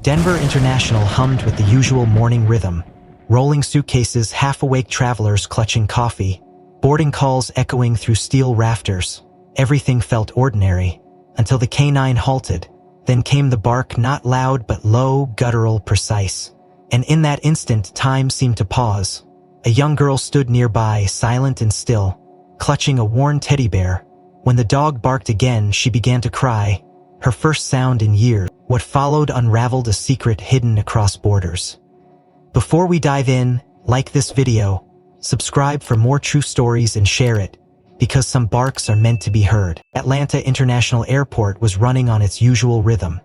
Denver International hummed with the usual morning rhythm. Rolling suitcases, half-awake travelers clutching coffee, boarding calls echoing through steel rafters. Everything felt ordinary, until the canine halted. Then came the bark, not loud but low, guttural, precise. And in that instant, time seemed to pause. A young girl stood nearby, silent and still, clutching a worn teddy bear. When the dog barked again, she began to cry, her first sound in years. What followed unraveled a secret hidden across borders. Before we dive in, like this video, subscribe for more true stories and share it, because some barks are meant to be heard. Atlanta International Airport was running on its usual rhythm.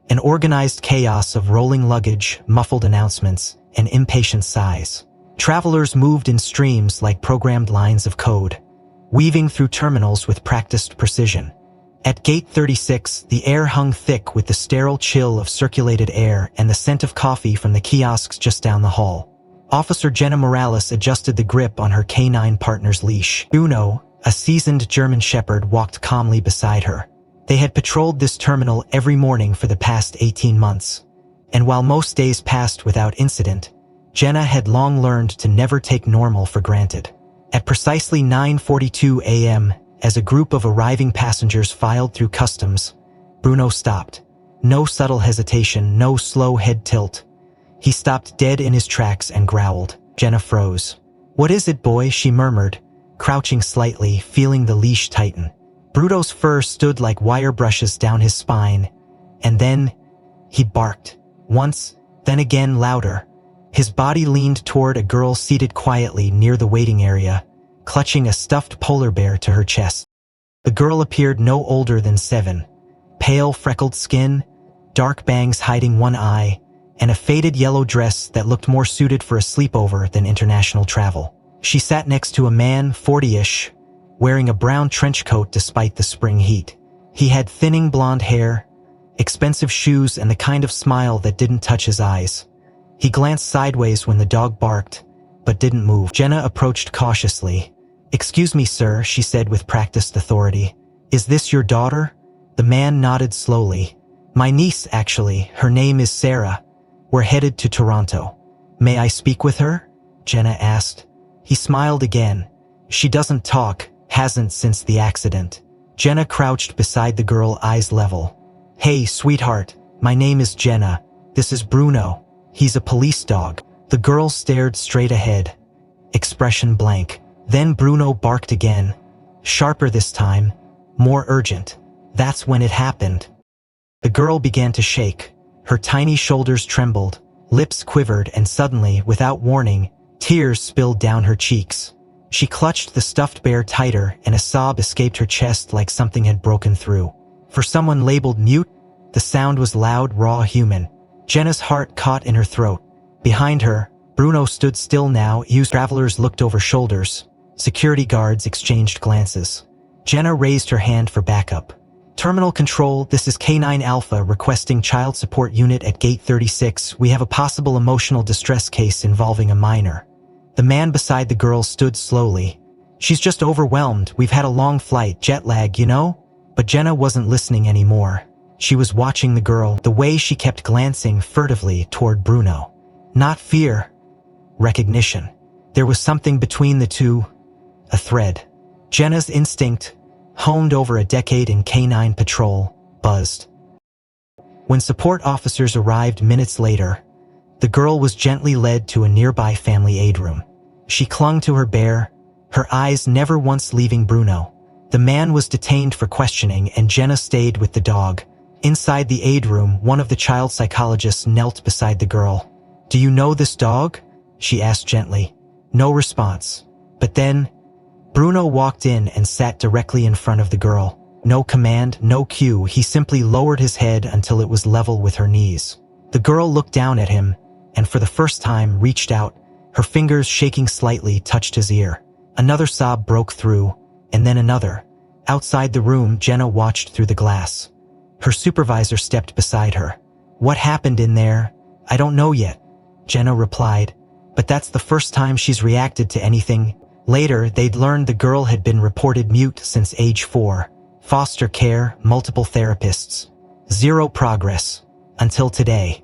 An organized chaos of rolling luggage, muffled announcements, and impatient sighs. Travelers moved in streams like programmed lines of code, weaving through terminals with practiced precision. At Gate 36, the air hung thick with the sterile chill of circulated air and the scent of coffee from the kiosks just down the hall. Officer Jenna Morales adjusted the grip on her canine partner's leash. Bruno, a seasoned German shepherd, walked calmly beside her. They had patrolled this terminal every morning for the past 18 months. And while most days passed without incident, Jenna had long learned to never take normal for granted. At precisely 9:42 a.m., as a group of arriving passengers filed through customs, Bruno stopped. No subtle hesitation, no slow head tilt. He stopped dead in his tracks and growled. Jenna froze. "What is it, boy?" she murmured, crouching slightly, feeling the leash tighten. Bruno's fur stood like wire brushes down his spine, and then he barked. Once, then again louder. His body leaned toward a girl seated quietly near the waiting area, clutching a stuffed polar bear to her chest. The girl appeared no older than 7. Pale, freckled skin, dark bangs hiding one eye, and a faded yellow dress that looked more suited for a sleepover than international travel. She sat next to a man, 40-ish, wearing a brown trench coat despite the spring heat. He had thinning blonde hair, expensive shoes, and the kind of smile that didn't touch his eyes. He glanced sideways when the dog barked, but didn't move. Jenna approached cautiously. "Excuse me, sir," she said with practiced authority. "Is this your daughter?" The man nodded slowly. "My niece, actually. Her name is Sarah. We're headed to Toronto." "May I speak with her?" Jenna asked. He smiled again. "She doesn't talk, hasn't since the accident." Jenna crouched beside the girl, eyes level. "Hey, sweetheart, my name is Jenna. This is Bruno. He's a police dog." The girl stared straight ahead, expression blank. Then Bruno barked again, sharper this time, more urgent. That's when it happened. The girl began to shake. Her tiny shoulders trembled, lips quivered, and suddenly, without warning, tears spilled down her cheeks. She clutched the stuffed bear tighter, and a sob escaped her chest like something had broken through. For someone labeled mute, the sound was loud, raw, human. Jenna's heart caught in her throat. Behind her, Bruno stood still now. Travelers looked over shoulders. Security guards exchanged glances. Jenna raised her hand for backup. "Terminal Control, this is K9 Alpha requesting child support unit at Gate 36. We have a possible emotional distress case involving a minor." The man beside the girl stood slowly. "She's just overwhelmed. We've had a long flight, jet lag, you know?" But Jenna wasn't listening anymore. She was watching the girl, the way she kept glancing furtively toward Bruno. Not fear, recognition. There was something between the two, a thread. Jenna's instinct, honed over a decade in canine patrol, buzzed. When support officers arrived minutes later, the girl was gently led to a nearby family aid room. She clung to her bear, her eyes never once leaving Bruno. The man was detained for questioning, and Jenna stayed with the dog. Inside the aid room, one of the child psychologists knelt beside the girl. "Do you know this dog?" she asked gently. No response. But then, Bruno walked in and sat directly in front of the girl. No command, no cue, he simply lowered his head until it was level with her knees. The girl looked down at him, and for the first time reached out. Her fingers, shaking slightly, touched his ear. Another sob broke through, and then another. Outside the room, Jenna watched through the glass. Her supervisor stepped beside her. "What happened in there? I don't know yet," Jenna replied. But that's the first time she's reacted to anything. Later, they'd learned the girl had been reported mute since age 4. Foster care, multiple therapists. Zero progress. Until today.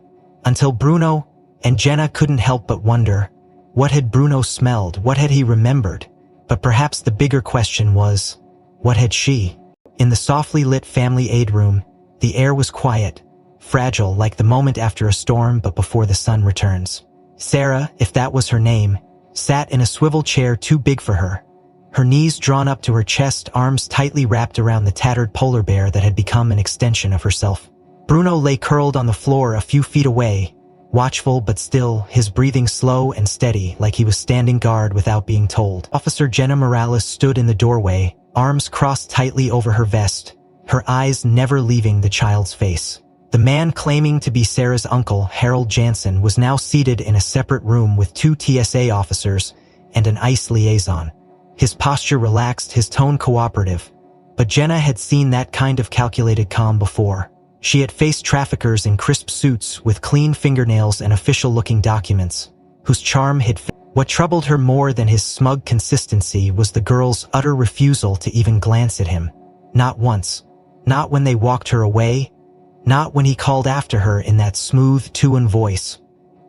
Until Bruno and Jenna couldn't help but wonder, what had Bruno smelled? What had he remembered? But perhaps the bigger question was, what had she? In the softly lit family aid room, the air was quiet, fragile like the moment after a storm but before the sun returns. Sarah, if that was her name, sat in a swivel chair too big for her. Her knees drawn up to her chest, arms tightly wrapped around the tattered polar bear that had become an extension of herself. Bruno lay curled on the floor a few feet away, watchful but still, his breathing slow and steady like he was standing guard without being told. Officer Jenna Morales stood in the doorway, arms crossed tightly over her vest, her eyes never leaving the child's face. The man claiming to be Sarah's uncle, Harold Jansen, was now seated in a separate room with 2 TSA officers and an ICE liaison. His posture relaxed, his tone cooperative. But Jenna had seen that kind of calculated calm before. She had faced traffickers in crisp suits with clean fingernails and official-looking documents, whose charm hid. What troubled her more than his smug consistency was the girl's utter refusal to even glance at him. Not once. Not when they walked her away. Not when he called after her in that smooth Tuan voice.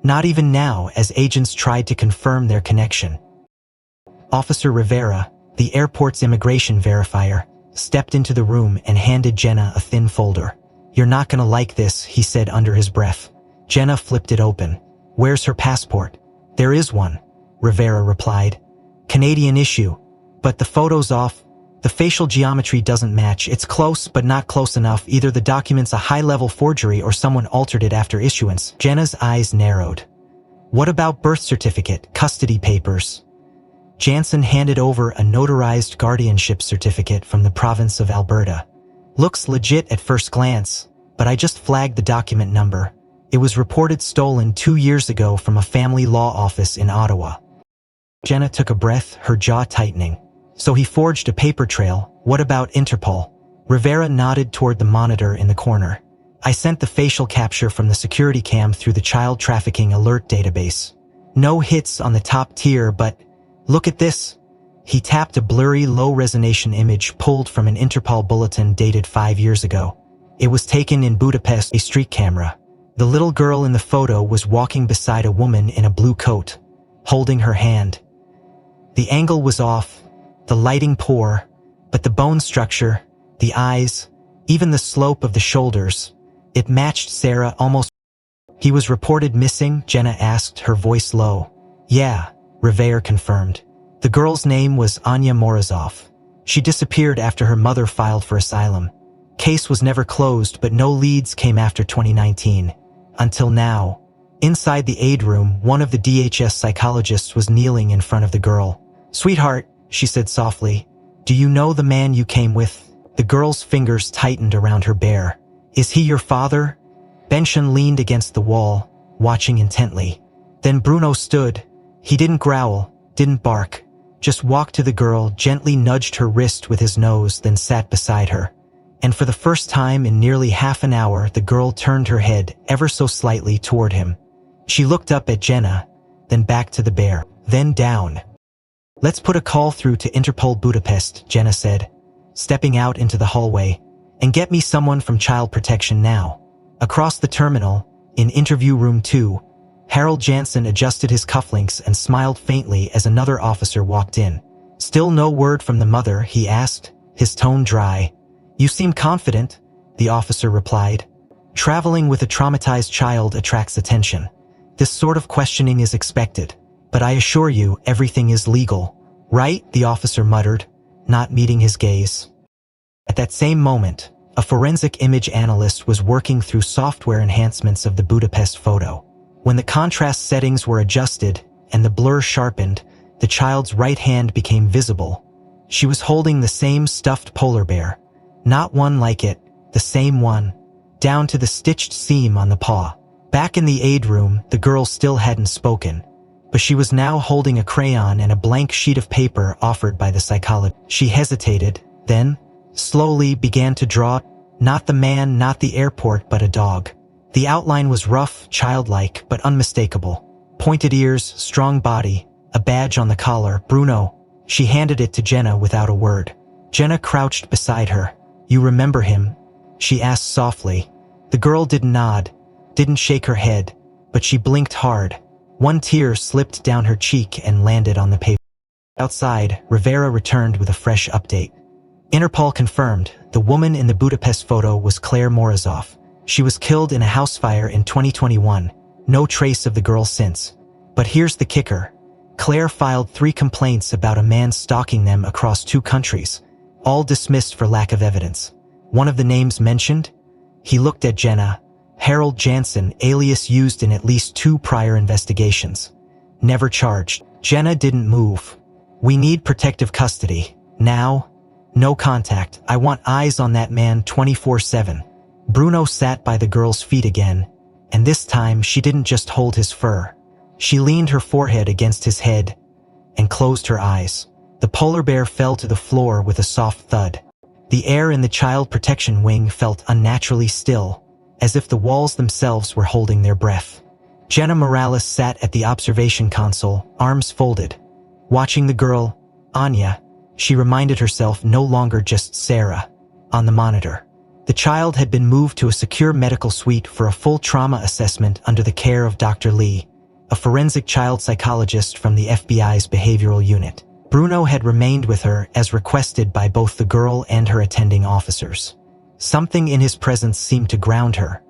Not even now as agents tried to confirm their connection. Officer Rivera, the airport's immigration verifier, stepped into the room and handed Jenna a thin folder. "You're not gonna like this," he said under his breath. Jenna flipped it open. "Where's her passport?" "There is one," Rivera replied. "Canadian issue. But the photo's off. The facial geometry doesn't match. It's close, but not close enough. Either the document's a high-level forgery or someone altered it after issuance." Jenna's eyes narrowed. "What about birth certificate, custody papers?" Jansen handed over a notarized guardianship certificate from the province of Alberta. "Looks legit at first glance, but I just flagged the document number. It was reported stolen 2 years ago from a family law office in Ottawa." Jenna took a breath, her jaw tightening. "So he forged a paper trail. What about Interpol?" Rivera nodded toward the monitor in the corner. "I sent the facial capture from the security cam through the child trafficking alert database. No hits on the top tier, but look at this." He tapped a blurry, low-resolution image pulled from an Interpol bulletin dated 5 years ago. It was taken in Budapest, a street camera. The little girl in the photo was walking beside a woman in a blue coat, holding her hand. The angle was off, the lighting poor, but the bone structure, the eyes, even the slope of the shoulders, it matched Sarah almost. "He was reported missing?" Jenna asked, her voice low. "Yeah," Rivera confirmed. "The girl's name was Anya Morozov. She disappeared after her mother filed for asylum. Case was never closed, but no leads came after 2019. Until now." Inside the aid room, one of the DHS psychologists was kneeling in front of the girl. "Sweetheart," she said softly, "do you know the man you came with?" The girl's fingers tightened around her bear. "Is he your father?" Benson leaned against the wall, watching intently. Then Bruno stood. He didn't growl, didn't bark. Just walked to the girl, gently nudged her wrist with his nose, then sat beside her. And for the first time in nearly half an hour, the girl turned her head ever so slightly toward him. She looked up at Jenna, then back to the bear, then down. "Let's put a call through to Interpol Budapest," Jenna said, stepping out into the hallway. "And get me someone from Child Protection now." Across the terminal, in interview room 2, Harold Jansen adjusted his cufflinks and smiled faintly as another officer walked in. "Still no word from the mother?" he asked, his tone dry. "You seem confident," the officer replied. "Traveling with a traumatized child attracts attention. This sort of questioning is expected. But I assure you, everything is legal." "Right?" the officer muttered, not meeting his gaze. At that same moment, a forensic image analyst was working through software enhancements of the Budapest photo. When the contrast settings were adjusted and the blur sharpened, the child's right hand became visible. She was holding the same stuffed polar bear. Not one like it, the same one, down to the stitched seam on the paw. Back in the aid room, the girl still hadn't spoken, but she was now holding a crayon and a blank sheet of paper offered by the psychologist. She hesitated, then, slowly began to draw, not the man, not the airport, but a dog. The outline was rough, childlike, but unmistakable. Pointed ears, strong body, a badge on the collar. "Bruno." She handed it to Jenna without a word. Jenna crouched beside her. "You remember him?" she asked softly. The girl didn't nod, didn't shake her head, but she blinked hard. One tear slipped down her cheek and landed on the paper. Outside, Rivera returned with a fresh update. Interpol confirmed the woman in the Budapest photo was Claire Morozov. She was killed in a house fire in 2021. No trace of the girl since. But here's the kicker. Claire filed 3 complaints about a man stalking them across 2 countries, all dismissed for lack of evidence. One of the names mentioned? He looked at Jenna. Harold Jansen, alias used in at least 2 prior investigations. Never charged. Jenna didn't move. We need protective custody. Now? No contact. I want eyes on that man 24/7. Bruno sat by the girl's feet again, and this time she didn't just hold his fur. She leaned her forehead against his head and closed her eyes. The polar bear fell to the floor with a soft thud. The air in the child protection wing felt unnaturally still, as if the walls themselves were holding their breath. Jenna Morales sat at the observation console, arms folded. Watching the girl, Anya, she reminded herself no longer just Sarah, on the monitor. The child had been moved to a secure medical suite for a full trauma assessment under the care of Dr. Lee, a forensic child psychologist from the FBI's behavioral unit. Bruno had remained with her as requested by both the girl and her attending officers. Something in his presence seemed to ground her,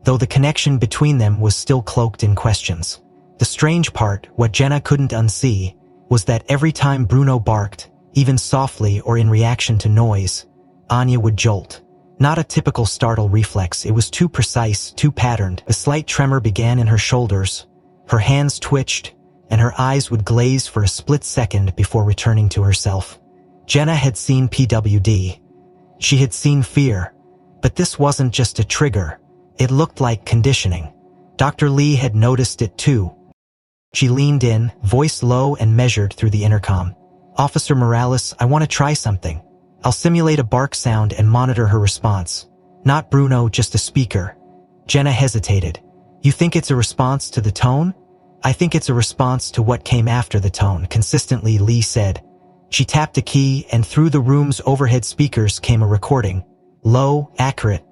though the connection between them was still cloaked in questions. The strange part, what Jenna couldn't unsee, was that every time Bruno barked, even softly or in reaction to noise, Anya would jolt. Not a typical startle reflex, it was too precise, too patterned. A slight tremor began in her shoulders, her hands twitched, and her eyes would glaze for a split second before returning to herself. Jenna had seen PWD. She had seen fear. But this wasn't just a trigger. It looked like conditioning. Dr. Lee had noticed it too. She leaned in, voice low and measured through the intercom. "Officer Morales, I want to try something. I'll simulate a bark sound and monitor her response. Not Bruno, just a speaker." Jenna hesitated. "You think it's a response to the tone?" "I think it's a response to what came after the tone," consistently Lee said. She tapped a key, and through the room's overhead speakers came a recording. Low, accurate.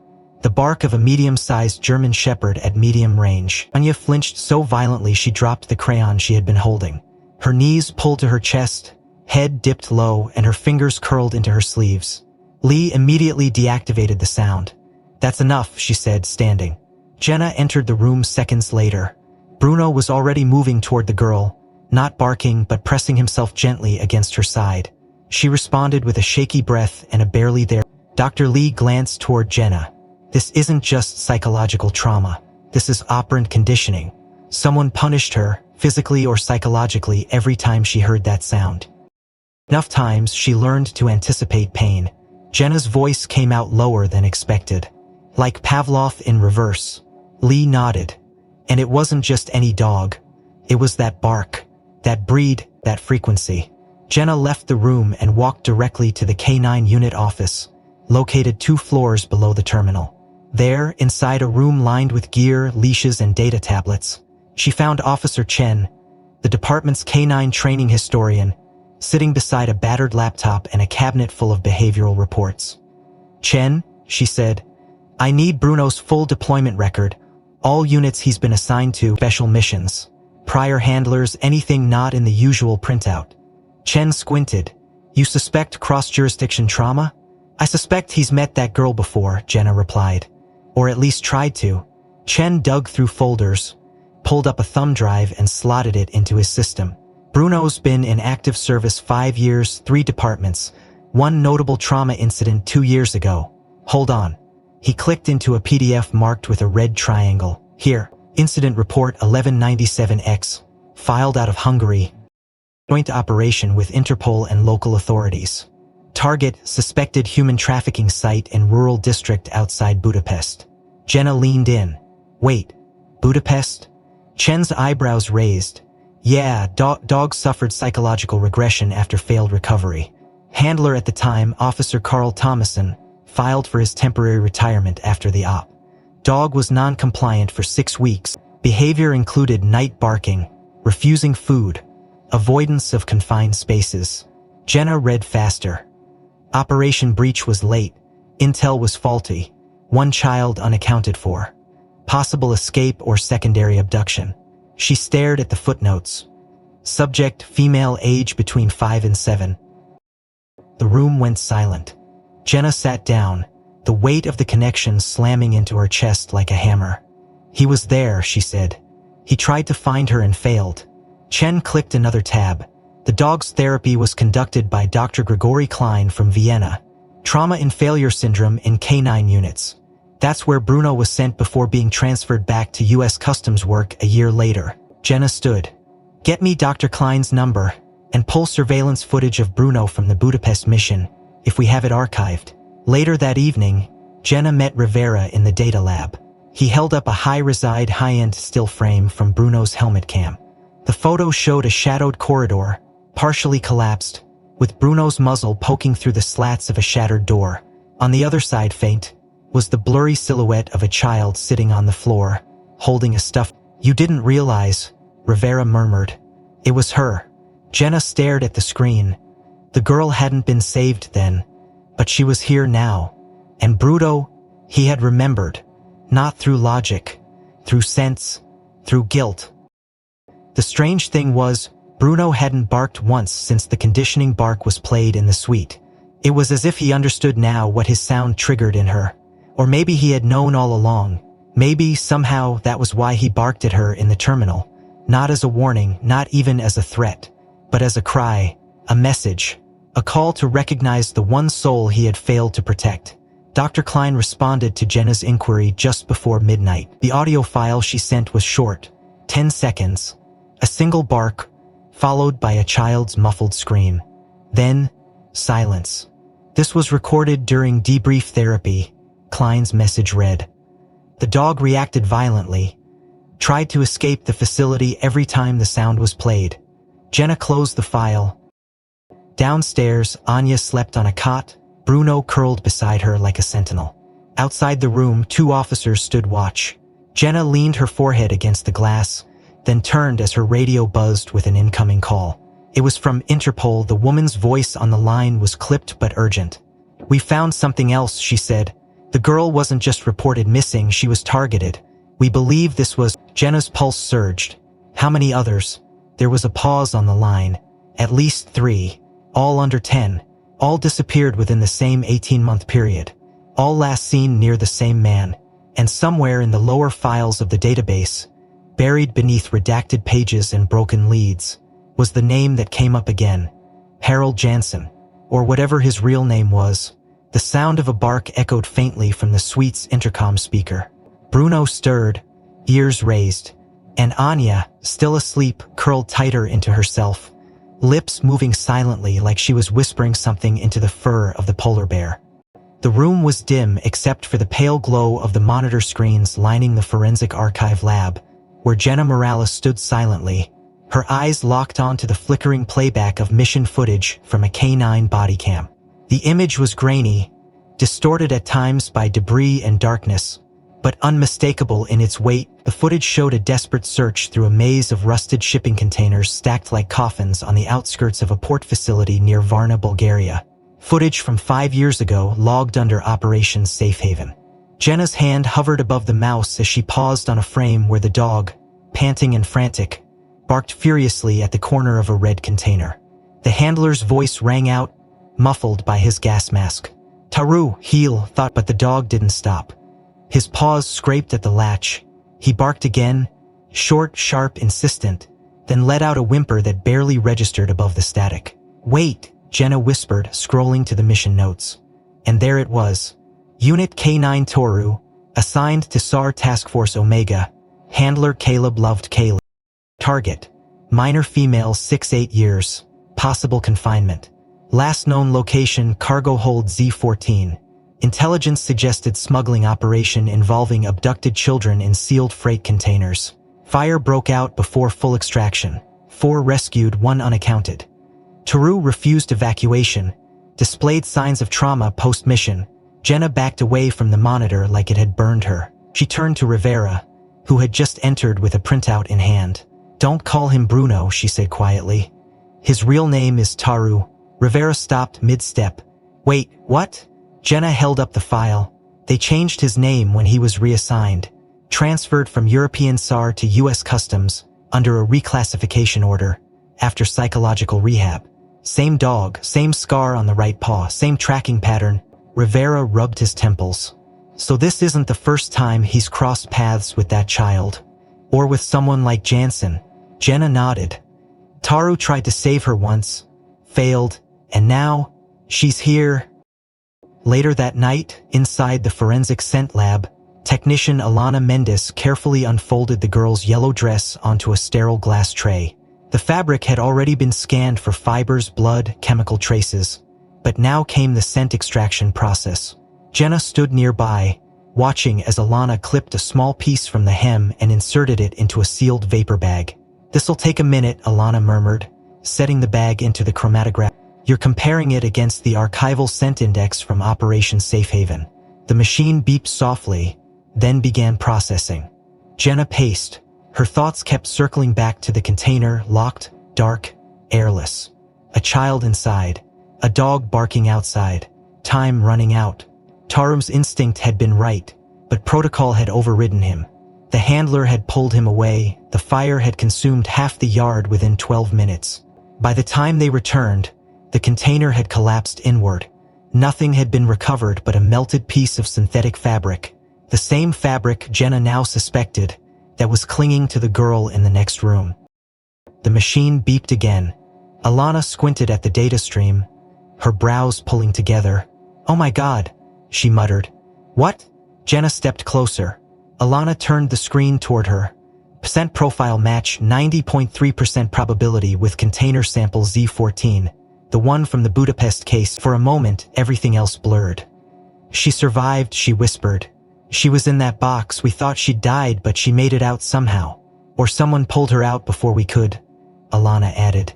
The bark of a medium-sized German shepherd at medium range. Anya flinched so violently she dropped the crayon she had been holding. Her knees pulled to her chest, head dipped low, and her fingers curled into her sleeves. Lee immediately deactivated the sound. "That's enough," she said, standing. Jenna entered the room seconds later. Bruno was already moving toward the girl, not barking but pressing himself gently against her side. She responded with a shaky breath and a barely there. Dr. Lee glanced toward Jenna. "This isn't just psychological trauma. This is operant conditioning. Someone punished her, physically or psychologically, every time she heard that sound. Enough times she learned to anticipate pain." Jenna's voice came out lower than expected. "Like Pavlov in reverse." Lee nodded. "And it wasn't just any dog. It was that bark, that breed, that frequency." Jenna left the room and walked directly to the K9 unit office, located 2 floors below the terminal. There, inside a room lined with gear, leashes, and data tablets, she found Officer Chen, the department's K9 training historian, sitting beside a battered laptop and a cabinet full of behavioral reports. "Chen," she said, "I need Bruno's full deployment record, all units he's been assigned to, special missions, prior handlers, anything not in the usual printout." Chen squinted. "You suspect cross-jurisdiction trauma?" "I suspect he's met that girl before," Jenna replied. "Or at least tried to." Chen dug through folders, pulled up a thumb drive and slotted it into his system. "Bruno's been in active service 5 years, 3 departments, 1 notable trauma incident 2 years ago. Hold on." He clicked into a PDF marked with a red triangle. "Here, Incident Report 1197X, filed out of Hungary. Joint operation with Interpol and local authorities. Target, suspected human trafficking site in rural district outside Budapest." Jenna leaned in. "Wait, Budapest?" Chen's eyebrows raised. "Yeah, dog suffered psychological regression after failed recovery. Handler at the time, Officer Carl Thomason, filed for his temporary retirement after the op. Dog was non-compliant for 6 weeks. Behavior included night barking, refusing food, avoidance of confined spaces." Jenna read faster. "Operation breach was late. Intel was faulty. 1 child unaccounted for. Possible escape or secondary abduction. She stared at the footnotes. Subject, female, age between 5 and 7. The room went silent. Jenna sat down, the weight of the connection slamming into her chest like a hammer. He was there, she said. He tried to find her and failed. Chen clicked another tab. The dog's therapy was conducted by Dr. Grigory Klein from Vienna. Trauma and failure syndrome in K9 units. That's where Bruno was sent before being transferred back to U.S. Customs work a year later. Jenna stood. Get me Dr. Klein's number, and pull surveillance footage of Bruno from the Budapest mission, if we have it archived. Later that evening, Jenna met Rivera in the data lab. He held up a high-reside, high-end still frame from Bruno's helmet cam. The photo showed a shadowed corridor, partially collapsed, with Bruno's muzzle poking through the slats of a shattered door. On the other side, faint, was the blurry silhouette of a child sitting on the floor, holding a stuffed... You didn't realize, Rivera murmured. It was her. Jenna stared at the screen. The girl hadn't been saved then, but she was here now. And Bruno, he had remembered. Not through logic, through sense, through guilt. The strange thing was, Bruno hadn't barked once since the conditioning bark was played in the suite. It was as if he understood now what his sound triggered in her. Or maybe he had known all along. Maybe, somehow, that was why he barked at her in the terminal. Not as a warning, not even as a threat, but as a cry, a message, a call to recognize the one soul he had failed to protect. Dr. Klein responded to Jenna's inquiry just before midnight. The audio file she sent was short, 10 seconds. A single bark, followed by a child's muffled scream. Then, silence. This was recorded during debrief therapy, Klein's message read. The dog reacted violently, tried to escape the facility every time the sound was played. Jenna closed the file. Downstairs, Anya slept on a cot, Bruno curled beside her like a sentinel. Outside the room, 2 officers stood watch. Jenna leaned her forehead against the glass, then turned as her radio buzzed with an incoming call. It was from Interpol. The woman's voice on the line was clipped but urgent. We found something else, she said. The girl wasn't just reported missing, she was targeted. We believe this was... Jenna's pulse surged. How many others? There was a pause on the line. At least 3. All under 10. All disappeared within the same 18-month period. All last seen near the same man. And somewhere in the lower files of the database, buried beneath redacted pages and broken leads, was the name that came up again. Harold Jansen. Or whatever his real name was. The sound of a bark echoed faintly from the suite's intercom speaker. Bruno stirred, ears raised, and Anya, still asleep, curled tighter into herself, lips moving silently like she was whispering something into the fur of the polar bear. The room was dim except for the pale glow of the monitor screens lining the forensic archive lab, where Jenna Morales stood silently, her eyes locked onto the flickering playback of mission footage from a K9 body cam. The image was grainy, distorted at times by debris and darkness, but unmistakable in its weight. The footage showed a desperate search through a maze of rusted shipping containers stacked like coffins on the outskirts of a port facility near Varna, Bulgaria. Footage from 5 years ago logged under Operation Safe Haven. Jenna's hand hovered above the mouse as she paused on a frame where the dog, panting and frantic, barked furiously at the corner of a red container. The handler's voice rang out, muffled by his gas mask. Taru, heel, thought, but the dog didn't stop. His paws scraped at the latch. He barked again, short, sharp, insistent, then let out a whimper that barely registered above the static. Wait, Jenna whispered, scrolling to the mission notes. And there it was. Unit K9 Toru, assigned to SAR Task Force Omega. Handler Caleb loved Caleb. Target, minor female 6-8 years. Possible confinement. Last known location, cargo hold Z-14. Intelligence suggested smuggling operation involving abducted children in sealed freight containers. Fire broke out before full extraction. 4 rescued, 1 unaccounted. Taru refused evacuation, displayed signs of trauma post-mission. Jenna backed away from the monitor like it had burned her. She turned to Rivera, who had just entered with a printout in hand. Don't call him Bruno, she said quietly. His real name is Taru. Rivera stopped mid-step. Wait, what? Jenna held up the file. They changed his name when he was reassigned. transferred from European SAR to US Customs under a reclassification order after psychological rehab. Same dog, same scar on the right paw, same tracking pattern. Rivera rubbed his temples. So this isn't the first time he's crossed paths with that child. Or with someone like Jansen. Jenna nodded. Taru tried to save her once, failed, and now, she's here. Later that night, inside the forensic scent lab, technician Alana Mendes carefully unfolded the girl's yellow dress onto a sterile glass tray. The fabric had already been scanned for fibers, blood, chemical traces. But now came the scent extraction process. Jenna stood nearby, watching as Alana clipped a small piece from the hem and inserted it into a sealed vapor bag. "This'll take a minute," Alana murmured, setting the bag into the chromatograph. "You're comparing it against the archival scent index from Operation Safe Haven." The machine beeped softly, then began processing. Jenna paced. Her thoughts kept circling back to the container, locked, dark, airless. A child inside. A dog barking outside. Time running out. Taru's instinct had been right, but protocol had overridden him. The handler had pulled him away. The fire had consumed half the yard within 12 minutes. By the time they returned, the container had collapsed inward. Nothing had been recovered but a melted piece of synthetic fabric. The same fabric Jenna now suspected that was clinging to the girl in the next room. The machine beeped again. Alana squinted at the data stream, her brows pulling together. "Oh my God," she muttered. "What?" Jenna stepped closer. Alana turned the screen toward her. Percent profile match 90.3% probability with container sample Z14, the one from the Budapest case. For a moment, everything else blurred. "She survived," she whispered. "She was in that box. We thought she'd died, but she made it out somehow. Or someone pulled her out before we could," Alana added.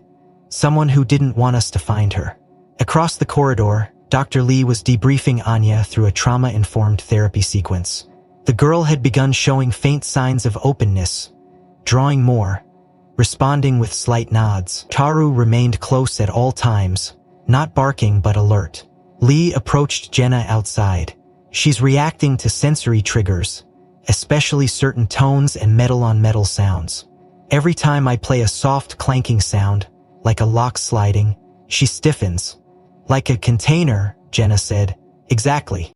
"Someone who didn't want us to find her." Across the corridor, Dr. Lee was debriefing Anya through a trauma-informed therapy sequence. The girl had begun showing faint signs of openness, drawing more, responding with slight nods. Taru remained close at all times, not barking but alert. Lee approached Jenna outside. "She's reacting to sensory triggers, especially certain tones and metal-on-metal sounds. Every time I play a soft clanking sound, like a lock sliding, she stiffens." "Like a container," Jenna said. "Exactly."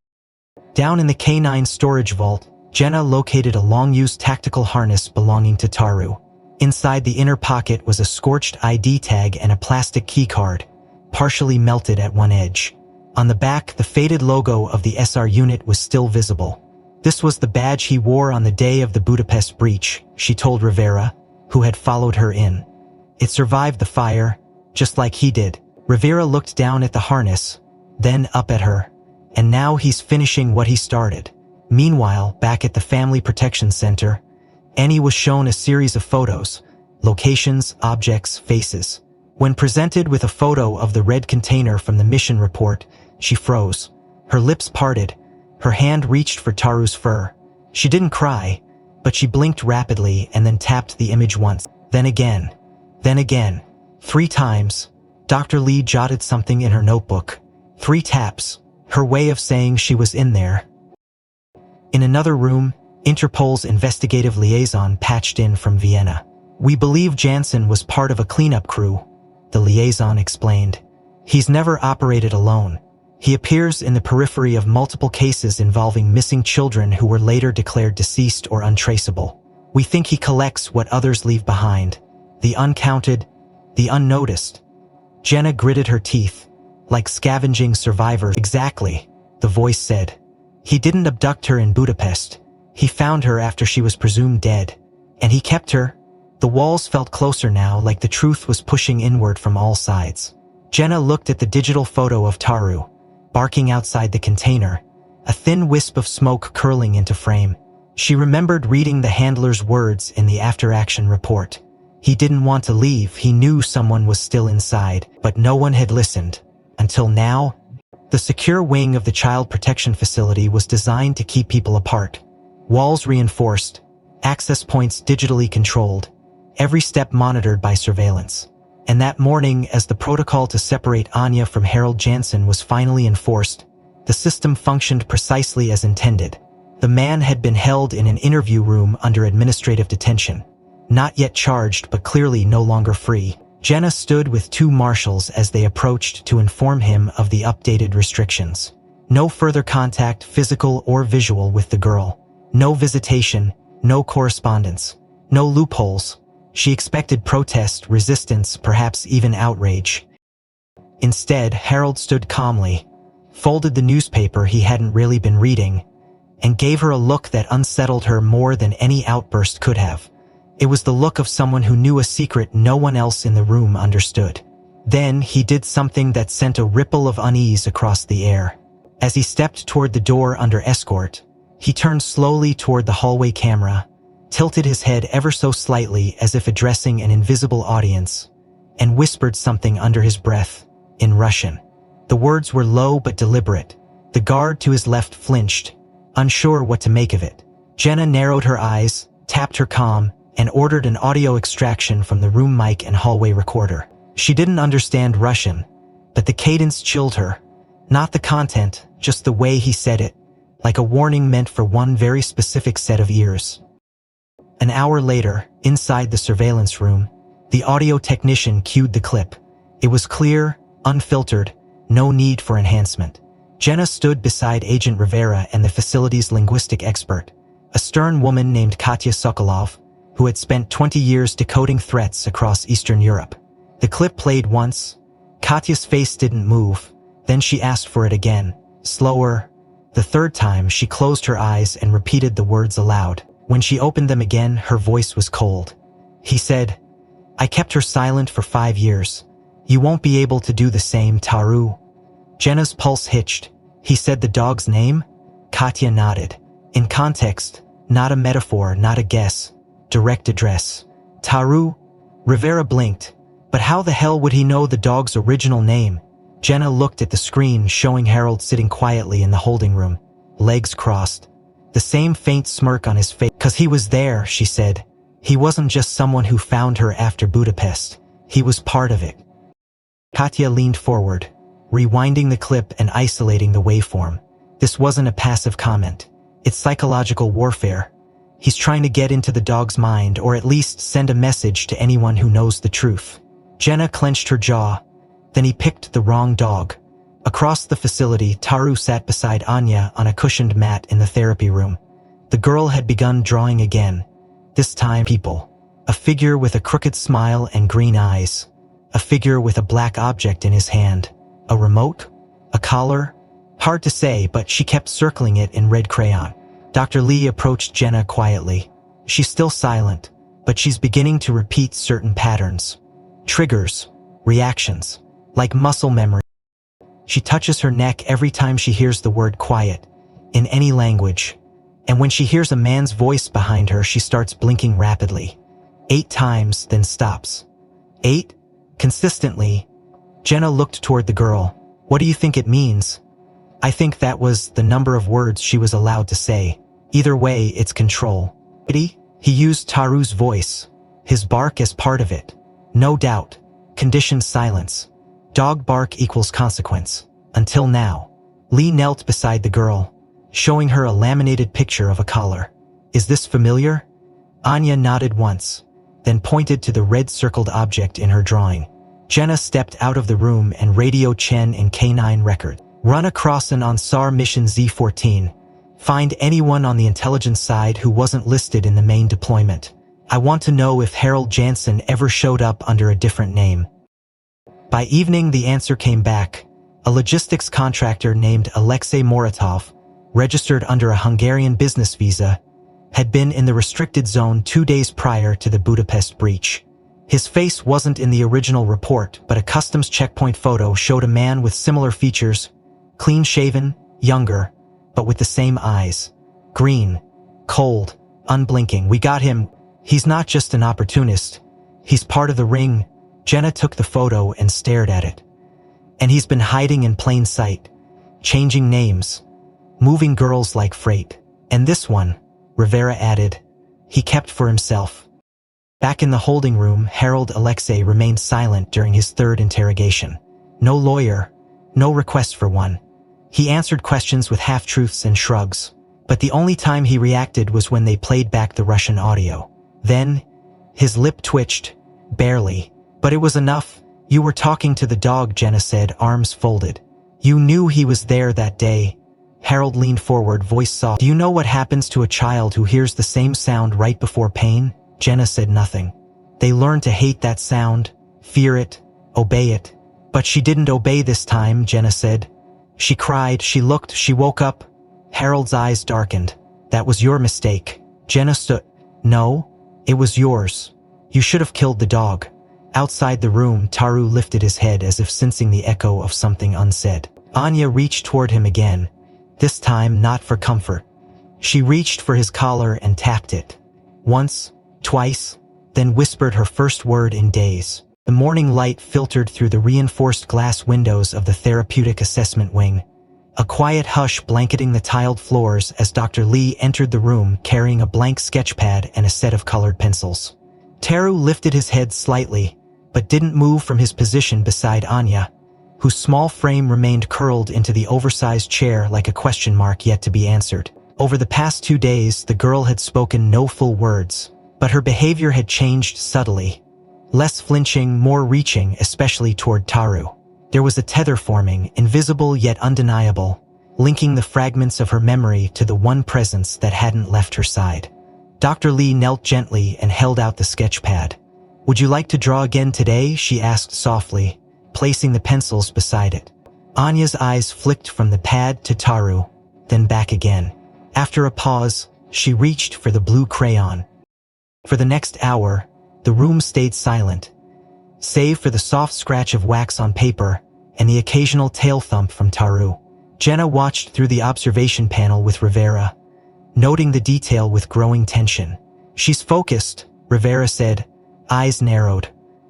Down in the K9 storage vault, Jenna located a long-used tactical harness belonging to Taru. Inside the inner pocket was a scorched ID tag and a plastic keycard, partially melted at one edge. On the back, the faded logo of the SR unit was still visible. This was the badge he wore on the day of the Budapest breach, she told Rivera, who had followed her in. It survived the fire, just like he did. Rivera looked down at the harness, then up at her. And now he's finishing what he started. Meanwhile, back at the Family Protection Center, Annie was shown a series of photos, locations, objects, faces. When presented with a photo of the red container from the mission report, she froze. Her lips parted. Her hand reached for Taru's fur. She didn't cry, but she blinked rapidly and then tapped the image once. Then again. Then again. 3 times. Dr. Lee jotted something in her notebook. 3 taps. Her way of saying she was in there. In another room, Interpol's investigative liaison patched in from Vienna. "We believe Jansen was part of a cleanup crew," the liaison explained. "He's never operated alone. He appears in the periphery of multiple cases involving missing children who were later declared deceased or untraceable. We think he collects what others leave behind. The uncounted, the unnoticed." Jenna gritted her teeth. "Like scavenging survivors." "Exactly," the voice said. "He didn't abduct her in Budapest. He found her after she was presumed dead. And he kept her." The walls felt closer now, like the truth was pushing inward from all sides. Jenna looked at the digital photo of Taru, barking outside the container, a thin wisp of smoke curling into frame. She remembered reading the handler's words in the after-action report. He didn't want to leave. He knew someone was still inside, but no one had listened. Until now, the secure wing of the child protection facility was designed to keep people apart. Walls reinforced, access points digitally controlled, every step monitored by surveillance. And that morning, as the protocol to separate Anya from Harold Jansen was finally enforced, the system functioned precisely as intended. The man had been held in an interview room under administrative detention. Not yet charged, but clearly no longer free. Jenna stood with two marshals as they approached to inform him of the updated restrictions. No further contact, physical or visual, with the girl. No visitation, no correspondence, no loopholes. She expected protest, resistance, perhaps even outrage. Instead, Harold stood calmly, folded the newspaper he hadn't really been reading, and gave her a look that unsettled her more than any outburst could have. It was the look of someone who knew a secret no one else in the room understood. Then he did something that sent a ripple of unease across the air. As he stepped toward the door under escort, he turned slowly toward the hallway camera, tilted his head ever so slightly as if addressing an invisible audience, and whispered something under his breath, in Russian. The words were low but deliberate. The guard to his left flinched, unsure what to make of it. Jenna narrowed her eyes, tapped her comm, and ordered an audio extraction from the room mic and hallway recorder. She didn't understand Russian, but the cadence chilled her. Not the content, just the way he said it, like a warning meant for one very specific set of ears. An hour later, inside the surveillance room, the audio technician cued the clip. It was clear, unfiltered, no need for enhancement. Jenna stood beside Agent Rivera and the facility's linguistic expert, a stern woman named Katya Sokolov, who had spent 20 years decoding threats across Eastern Europe. The clip played once. Katya's face didn't move. Then she asked for it again, slower. The third time, she closed her eyes and repeated the words aloud. When she opened them again, her voice was cold. He said, "I kept her silent for 5 years. You won't be able to do the same, Taru." Jenna's pulse hitched. He said the dog's name? Katya nodded. In context, not a metaphor, not a guess. Direct address. Taru? Rivera blinked. But how the hell would he know the dog's original name? Jenna looked at the screen showing Harold sitting quietly in the holding room, legs crossed. The same faint smirk on his face. "'Cause he was there," she said. "He wasn't just someone who found her after Budapest. He was part of it." Katya leaned forward, rewinding the clip and isolating the waveform. This wasn't a passive comment. It's psychological warfare. He's trying to get into the dog's mind, or at least send a message to anyone who knows the truth. Jenna clenched her jaw. Then he picked the wrong dog. Across the facility, Taru sat beside Anya on a cushioned mat in the therapy room. The girl had begun drawing again. This time, people. A figure with a crooked smile and green eyes. A figure with a black object in his hand. A remote? A collar? Hard to say, but she kept circling it in red crayon. Dr. Lee approached Jenna quietly. She's still silent, but she's beginning to repeat certain patterns. Triggers. Reactions. Like muscle memory. She touches her neck every time she hears the word quiet, in any language. And when she hears a man's voice behind her, she starts blinking rapidly. 8 times, then stops. 8? Consistently. Jenna looked toward the girl. "What do you think it means?" "I think that was the number of words she was allowed to say. Either way, it's control." He used Taru's voice, his bark as part of it. No doubt. Conditioned silence. Dog bark equals consequence. Until now. Lee knelt beside the girl, showing her a laminated picture of a collar. "Is this familiar?" Anya nodded once, then pointed to the red-circled object in her drawing. Jenna stepped out of the room and radioed Chen and K9 record. "Run across an Ansar mission Z-14. Find anyone on the intelligence side who wasn't listed in the main deployment. I want to know if Harold Jansen ever showed up under a different name." By evening, the answer came back. A logistics contractor named Alexei Moratov, registered under a Hungarian business visa, had been in the restricted zone 2 days prior to the Budapest breach. His face wasn't in the original report, but a customs checkpoint photo showed a man with similar features, clean-shaven, younger, but with the same eyes. Green, cold, unblinking. "We got him. He's not just an opportunist. He's part of the ring." Jenna took the photo and stared at it. "And he's been hiding in plain sight, changing names, moving girls like freight. And this one," Rivera added, "he kept for himself." Back in the holding room, Harold Alexei remained silent during his third interrogation. No lawyer, no request for one. He answered questions with half-truths and shrugs. but the only time he reacted was when they played back the Russian audio. Then, his lip twitched, barely. But it was enough. You were talking to the dog, Jenna said, arms folded. You knew he was there that day. Harold leaned forward, voice soft. Do you know what happens to a child who hears the same sound right before pain? Jenna said nothing. They learn to hate that sound, fear it, obey it. But she didn't obey this time, Jenna said. She cried, she looked, she woke up. Harold's eyes darkened. That was your mistake. Jenna stood. No, it was yours. You should have killed the dog. Outside the room, Taru lifted his head as if sensing the echo of something unsaid. Anya reached toward him again, this time not for comfort. She reached for his collar and tapped it. Once, twice, then whispered her first word in days. The morning light filtered through the reinforced glass windows of the therapeutic assessment wing. A quiet hush blanketing the tiled floors as Dr. Lee entered the room carrying a blank sketchpad and a set of colored pencils. Taru lifted his head slightly, but didn't move from his position beside Anya, whose small frame remained curled into the oversized chair like a question mark yet to be answered. Over the past 2 days, the girl had spoken no full words, but her behavior had changed subtly. Less flinching, more reaching, especially toward Taru. There was a tether forming, invisible yet undeniable, linking the fragments of her memory to the one presence that hadn't left her side. Dr. Lee knelt gently and held out the sketchpad. Would you like to draw again today? She asked softly, placing the pencils beside it. Anya's eyes flicked from the pad to Taru, then back again. After a pause, she reached for the blue crayon. For the next hour, the room stayed silent, save for the soft scratch of wax on paper and the occasional tail thump from Taru. Jenna watched through the observation panel with Rivera, noting the detail with growing tension. She's focused, Rivera said, eyes narrowed.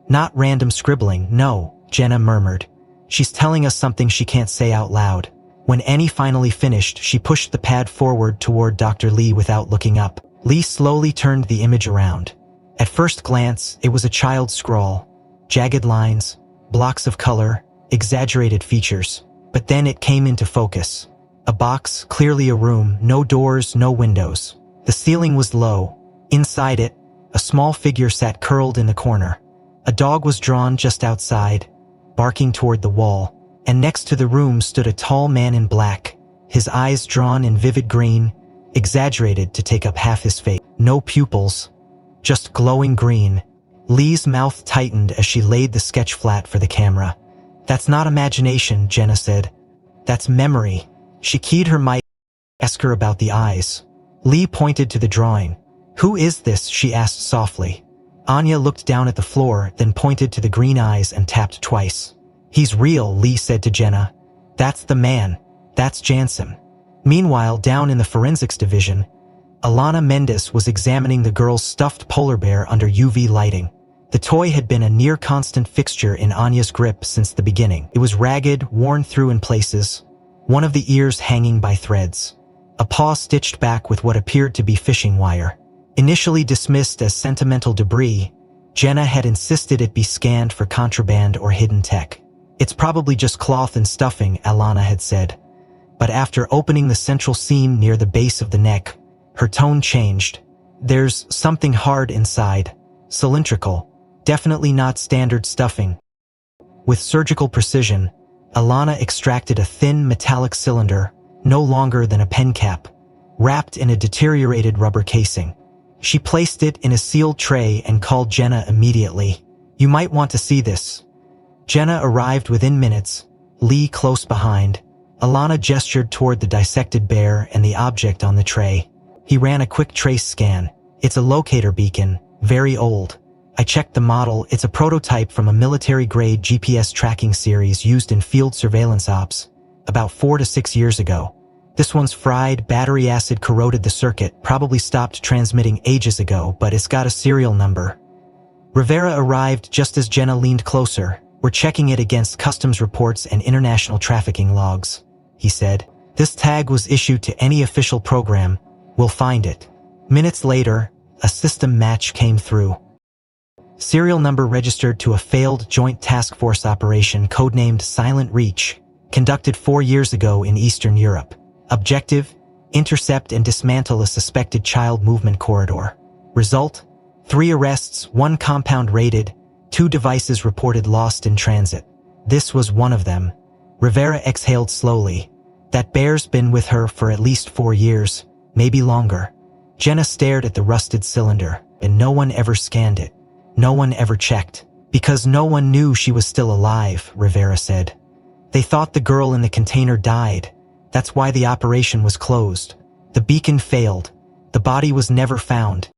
Not random scribbling, no, Jenna murmured. She's telling us something she can't say out loud. When Annie finally finished, she pushed the pad forward toward Dr. Lee without looking up. Lee slowly turned the image around. At first glance, it was a child's scrawl. Jagged lines, blocks of color, exaggerated features. But then it came into focus. A box, clearly a room, no doors, no windows. The ceiling was low. Inside it, a small figure sat curled in the corner. A dog was drawn just outside, barking toward the wall, and next to the room stood a tall man in black, his eyes drawn in vivid green, exaggerated to take up half his face. No pupils, just glowing green. Lee's mouth tightened as she laid the sketch flat for the camera. That's not imagination, Jenna said. That's memory. She keyed her mic, asked her about the eyes. Lee pointed to the drawing. Who is this? She asked softly. Anya looked down at the floor, then pointed to the green eyes and tapped twice. He's real, Lee said to Jenna. That's the man. That's Jansen. Meanwhile, down in the forensics division, Alana Mendes was examining the girl's stuffed polar bear under UV lighting. The toy had been a near-constant fixture in Anya's grip since the beginning. It was ragged, worn through in places, one of the ears hanging by threads, a paw stitched back with what appeared to be fishing wire. Initially dismissed as sentimental debris, Jenna had insisted it be scanned for contraband or hidden tech. It's probably just cloth and stuffing, Alana had said. But after opening the central seam near the base of the neck, her tone changed. There's something hard inside, cylindrical, definitely not standard stuffing. With surgical precision, Alana extracted a thin metallic cylinder, no longer than a pen cap, wrapped in a deteriorated rubber casing. She placed it in a sealed tray and called Jenna immediately. You might want to see this. Jenna arrived within minutes, Lee close behind. Alana gestured toward the dissected bear and the object on the tray. He ran a quick trace scan. It's a locator beacon, very old. I checked the model. It's a prototype from a military-grade GPS tracking series used in field surveillance ops, about 4 to 6 years ago. This one's fried, battery acid corroded the circuit, probably stopped transmitting ages ago, but it's got a serial number. Rivera arrived just as Jenna leaned closer. We're checking it against customs reports and international trafficking logs, he said. This tag was issued to any official program. We'll find it. Minutes later, a system match came through. Serial number registered to a failed Joint Task Force operation codenamed Silent Reach, conducted 4 years ago in Eastern Europe. Objective: intercept and dismantle a suspected child movement corridor. Result? 3 arrests, 1 compound raided, 2 devices reported lost in transit. This was one of them. Rivera exhaled slowly. That bear's been with her for at least 4 years, maybe longer. Jenna stared at the rusted cylinder, and no one ever scanned it. No one ever checked. Because no one knew she was still alive, Rivera said. They thought the girl in the container died. That's why the operation was closed. The beacon failed. The body was never found.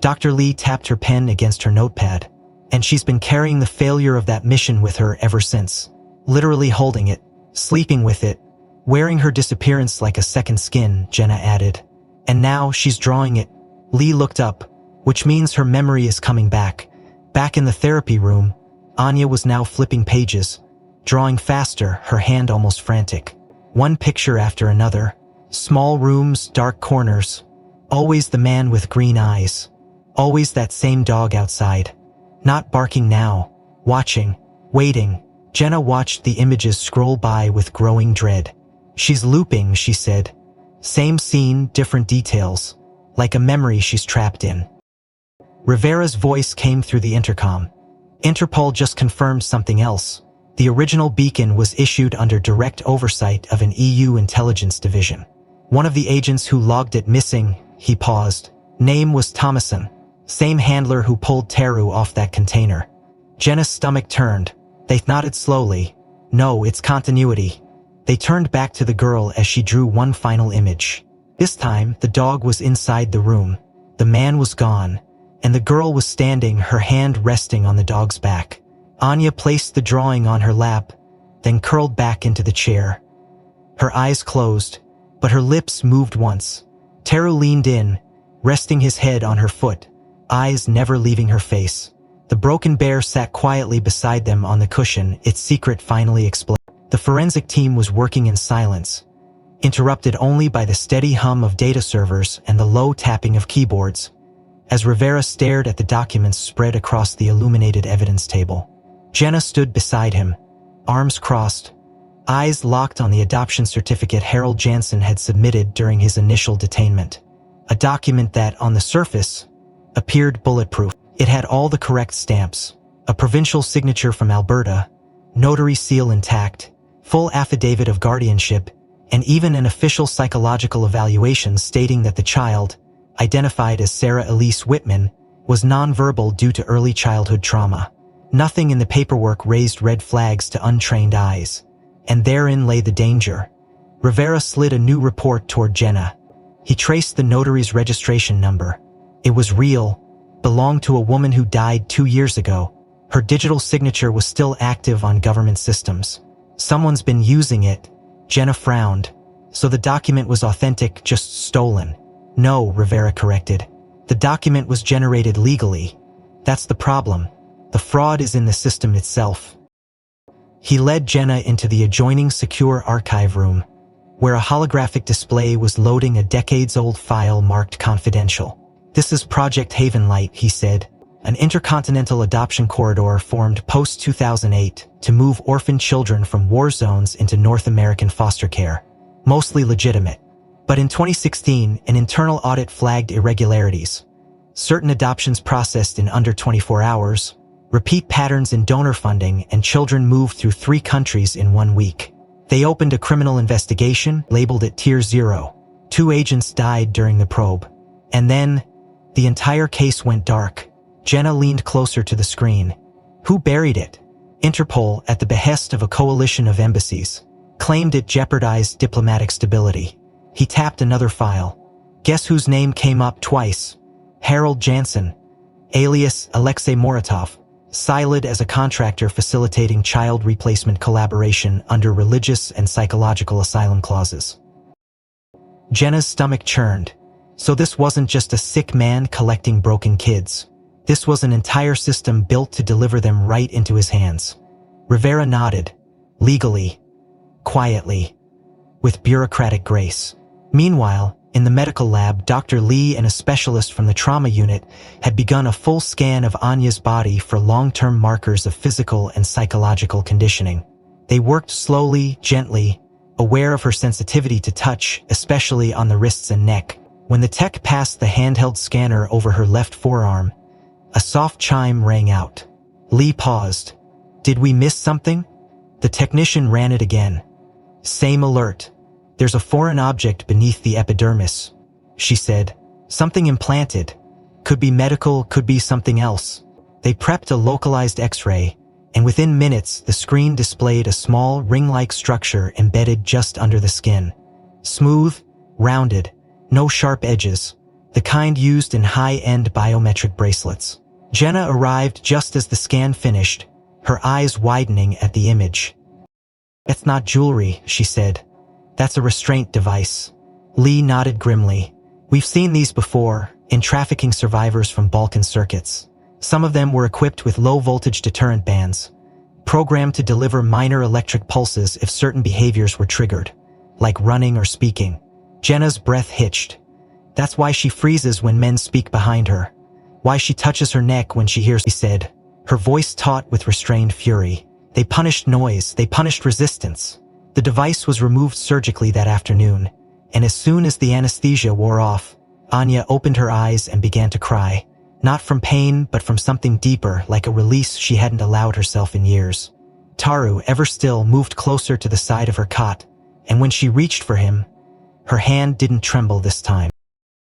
Dr. Lee tapped her pen against her notepad, and she's been carrying the failure of that mission with her ever since. Literally holding it, sleeping with it, wearing her disappearance like a second skin, Jenna added. And now she's drawing it. Lee looked up, which means her memory is coming back. Back in the therapy room, Anya was now flipping pages, drawing faster, her hand almost frantic. One picture after another. Small rooms, dark corners. Always the man with green eyes. Always that same dog outside. Not barking now. Watching. Waiting. Jenna watched the images scroll by with growing dread. She's looping, she said. Same scene, different details. Like a memory she's trapped in. Rivera's voice came through the intercom. Interpol just confirmed something else. The original beacon was issued under direct oversight of an EU intelligence division. One of the agents who logged it missing, he paused. Name was Thomason. Same handler who pulled Teru off that container. Jenna's stomach turned. They nodded slowly. No, it's continuity. They turned back to the girl as she drew one final image. This time, the dog was inside the room. The man was gone, and the girl was standing, her hand resting on the dog's back. Anya placed the drawing on her lap, then curled back into the chair. Her eyes closed, but her lips moved once. Teru leaned in, resting his head on her foot, eyes never leaving her face. The broken bear sat quietly beside them on the cushion, its secret finally explained. The forensic team was working in silence, interrupted only by the steady hum of data servers and the low tapping of keyboards, as Rivera stared at the documents spread across the illuminated evidence table. Jenna stood beside him, arms crossed, eyes locked on the adoption certificate Harold Jansen had submitted during his initial detainment. A document that, on the surface, appeared bulletproof. It had all the correct stamps, a provincial signature from Alberta, notary seal intact, full affidavit of guardianship, and even an official psychological evaluation stating that the child, identified as Sarah Elise Whitman, was nonverbal due to early childhood trauma. Nothing in the paperwork raised red flags to untrained eyes, and therein lay the danger. Rivera slid a new report toward Jenna. He traced the notary's registration number. It was real, belonged to a woman who died 2 years ago. Her digital signature was still active on government systems. Someone's been using it. Jenna frowned. So the document was authentic, just stolen. No, Rivera corrected. The document was generated legally. That's the problem. The fraud is in the system itself. He led Jenna into the adjoining secure archive room, where a holographic display was loading a decades-old file marked confidential. This is Project Havenlight, he said, an intercontinental adoption corridor formed post-2008 to move orphan children from war zones into North American foster care. Mostly legitimate. But in 2016, an internal audit flagged irregularities. Certain adoptions processed in under 24 hours, repeat patterns in donor funding, and children moved through 3 countries in 1 week. They opened a criminal investigation, labeled it Tier 0. 2 agents died during the probe. And then, the entire case went dark. Jenna leaned closer to the screen. Who buried it? Interpol, at the behest of a coalition of embassies, claimed it jeopardized diplomatic stability. He tapped another file. Guess whose name came up twice? Harold Jansen, alias Alexei Moratov, siloed as a contractor facilitating child replacement collaboration under religious and psychological asylum clauses. Jenna's stomach churned. So this wasn't just a sick man collecting broken kids. This was an entire system built to deliver them right into his hands. Rivera nodded. Legally. Quietly. With bureaucratic grace. Meanwhile, in the medical lab, Dr. Lee and a specialist from the trauma unit had begun a full scan of Anya's body for long-term markers of physical and psychological conditioning. They worked slowly, gently, aware of her sensitivity to touch, especially on the wrists and neck. When the tech passed the handheld scanner over her left forearm, a soft chime rang out. Lee paused. Did we miss something? The technician ran it again. Same alert. There's a foreign object beneath the epidermis, she said. Something implanted. Could be medical, could be something else. They prepped a localized X-ray, and within minutes the screen displayed a small ring-like structure embedded just under the skin. Smooth, rounded, no sharp edges, the kind used in high-end biometric bracelets. Jenna arrived just as the scan finished, her eyes widening at the image. That's not jewelry, she said. That's a restraint device. Lee nodded grimly. We've seen these before, in trafficking survivors from Balkan circuits. Some of them were equipped with low-voltage deterrent bands, programmed to deliver minor electric pulses if certain behaviors were triggered, like running or speaking. Jenna's breath hitched. That's why she freezes when men speak behind her. Why she touches her neck when she hears, he said, her voice taut with restrained fury. They punished noise, they punished resistance. The device was removed surgically that afternoon, and as soon as the anesthesia wore off, Anya opened her eyes and began to cry. Not from pain, but from something deeper, like a release she hadn't allowed herself in years. Taru, ever still, moved closer to the side of her cot, and when she reached for him, her hand didn't tremble this time.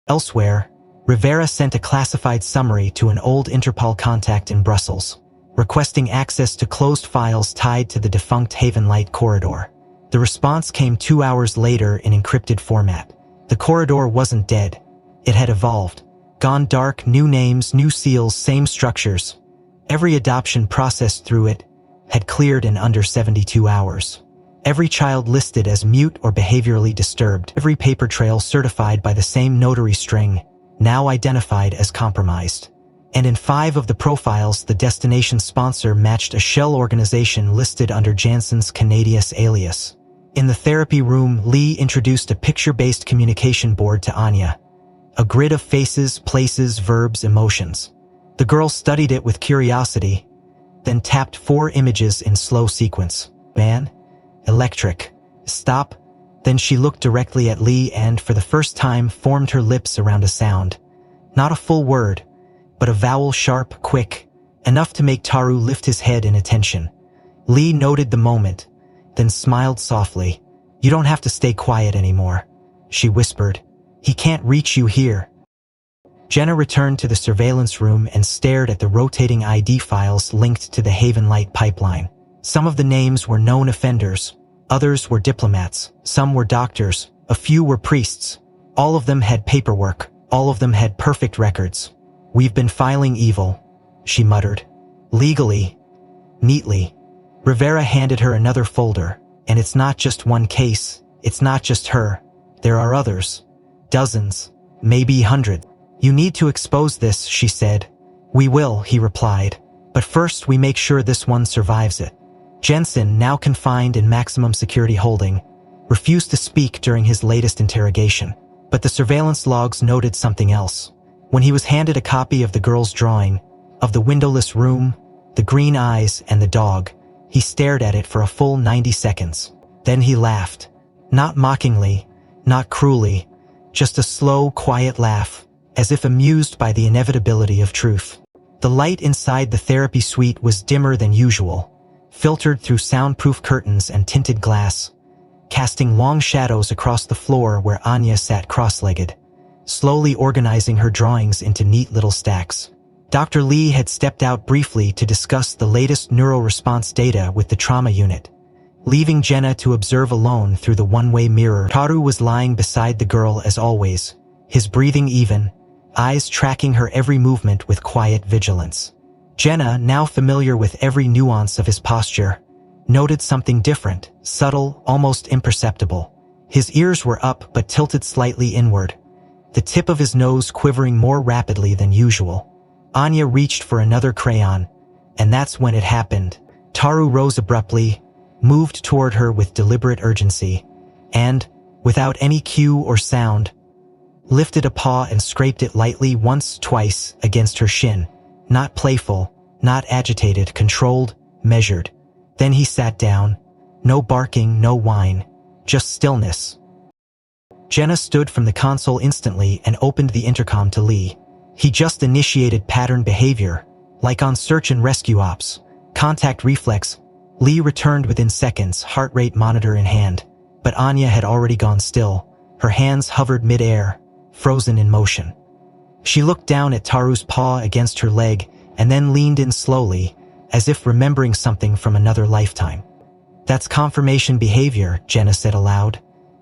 Elsewhere, Rivera sent a classified summary to an old Interpol contact in Brussels, requesting access to closed files tied to the defunct Haven Light corridor. The response came 2 hours later in encrypted format. The corridor wasn't dead. It had evolved. Gone dark, new names, new seals, same structures. Every adoption processed through it had cleared in under 72 hours. Every child listed as mute or behaviorally disturbed. Every paper trail certified by the same notary string, now identified as compromised. And in 5 of the profiles, the destination sponsor matched a shell organization listed under Jansen's Canadius alias. In the therapy room, Lee introduced a picture-based communication board to Anya. A grid of faces, places, verbs, emotions. The girl studied it with curiosity, then tapped 4 images in slow sequence. Man, electric, stop. Then she looked directly at Lee and, for the first time, formed her lips around a sound. Not a full word, but a vowel sharp, quick, enough to make Taru lift his head in attention. Lee noted the moment, then smiled softly. You don't have to stay quiet anymore, she whispered. He can't reach you here. Jenna returned to the surveillance room and stared at the rotating ID files linked to the Haven Light pipeline. Some of the names were known offenders, others were diplomats, some were doctors, a few were priests. All of them had paperwork, all of them had perfect records. We've been filing evil, she muttered. Legally, neatly. Rivera handed her another folder, and it's not just one case, it's not just her. There are others. Dozens, maybe hundreds. You need to expose this, she said. We will, he replied. But first we make sure this one survives it. Jensen, now confined in maximum security holding, refused to speak during his latest interrogation. But the surveillance logs noted something else. When he was handed a copy of the girl's drawing, of the windowless room, the green eyes, and the dog, he stared at it for a full 90 seconds. Then he laughed. Not mockingly, not cruelly, just a slow, quiet laugh, as if amused by the inevitability of truth. The light inside the therapy suite was dimmer than usual, filtered through soundproof curtains and tinted glass, casting long shadows across the floor where Anya sat cross-legged, slowly organizing her drawings into neat little stacks. Dr. Lee had stepped out briefly to discuss the latest neural response data with the trauma unit, leaving Jenna to observe alone through the one-way mirror. Taru was lying beside the girl as always, his breathing even, eyes tracking her every movement with quiet vigilance. Jenna, now familiar with every nuance of his posture, noted something different, subtle, almost imperceptible. His ears were up but tilted slightly inward, the tip of his nose quivering more rapidly than usual. Anya reached for another crayon, and that's when it happened. Taru rose abruptly, moved toward her with deliberate urgency, and, without any cue or sound, lifted a paw and scraped it lightly once, twice, against her shin. Not playful, not agitated, controlled, measured. Then he sat down. No barking, no whine. just stillness. Jenna stood from the console instantly and opened the intercom to Lee. He just initiated pattern behavior, like on search and rescue ops. Contact reflex. Lee returned within seconds, heart rate monitor in hand. But Anya had already gone still. Her hands hovered mid-air, frozen in motion. She looked down at Taru's paw against her leg and then leaned in slowly, as if remembering something from another lifetime. That's confirmation behavior, Jenna said aloud.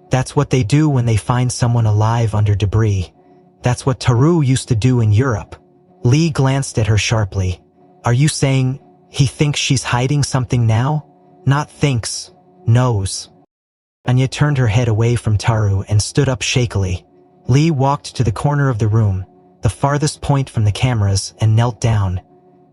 That's what they do when they find someone alive under debris. That's what Taru used to do in Europe. Lee glanced at her sharply. Are you saying he thinks she's hiding something now? Not thinks, knows. Anya turned her head away from Taru and stood up shakily. Lee walked to the corner of the room, the farthest point from the cameras, and knelt down,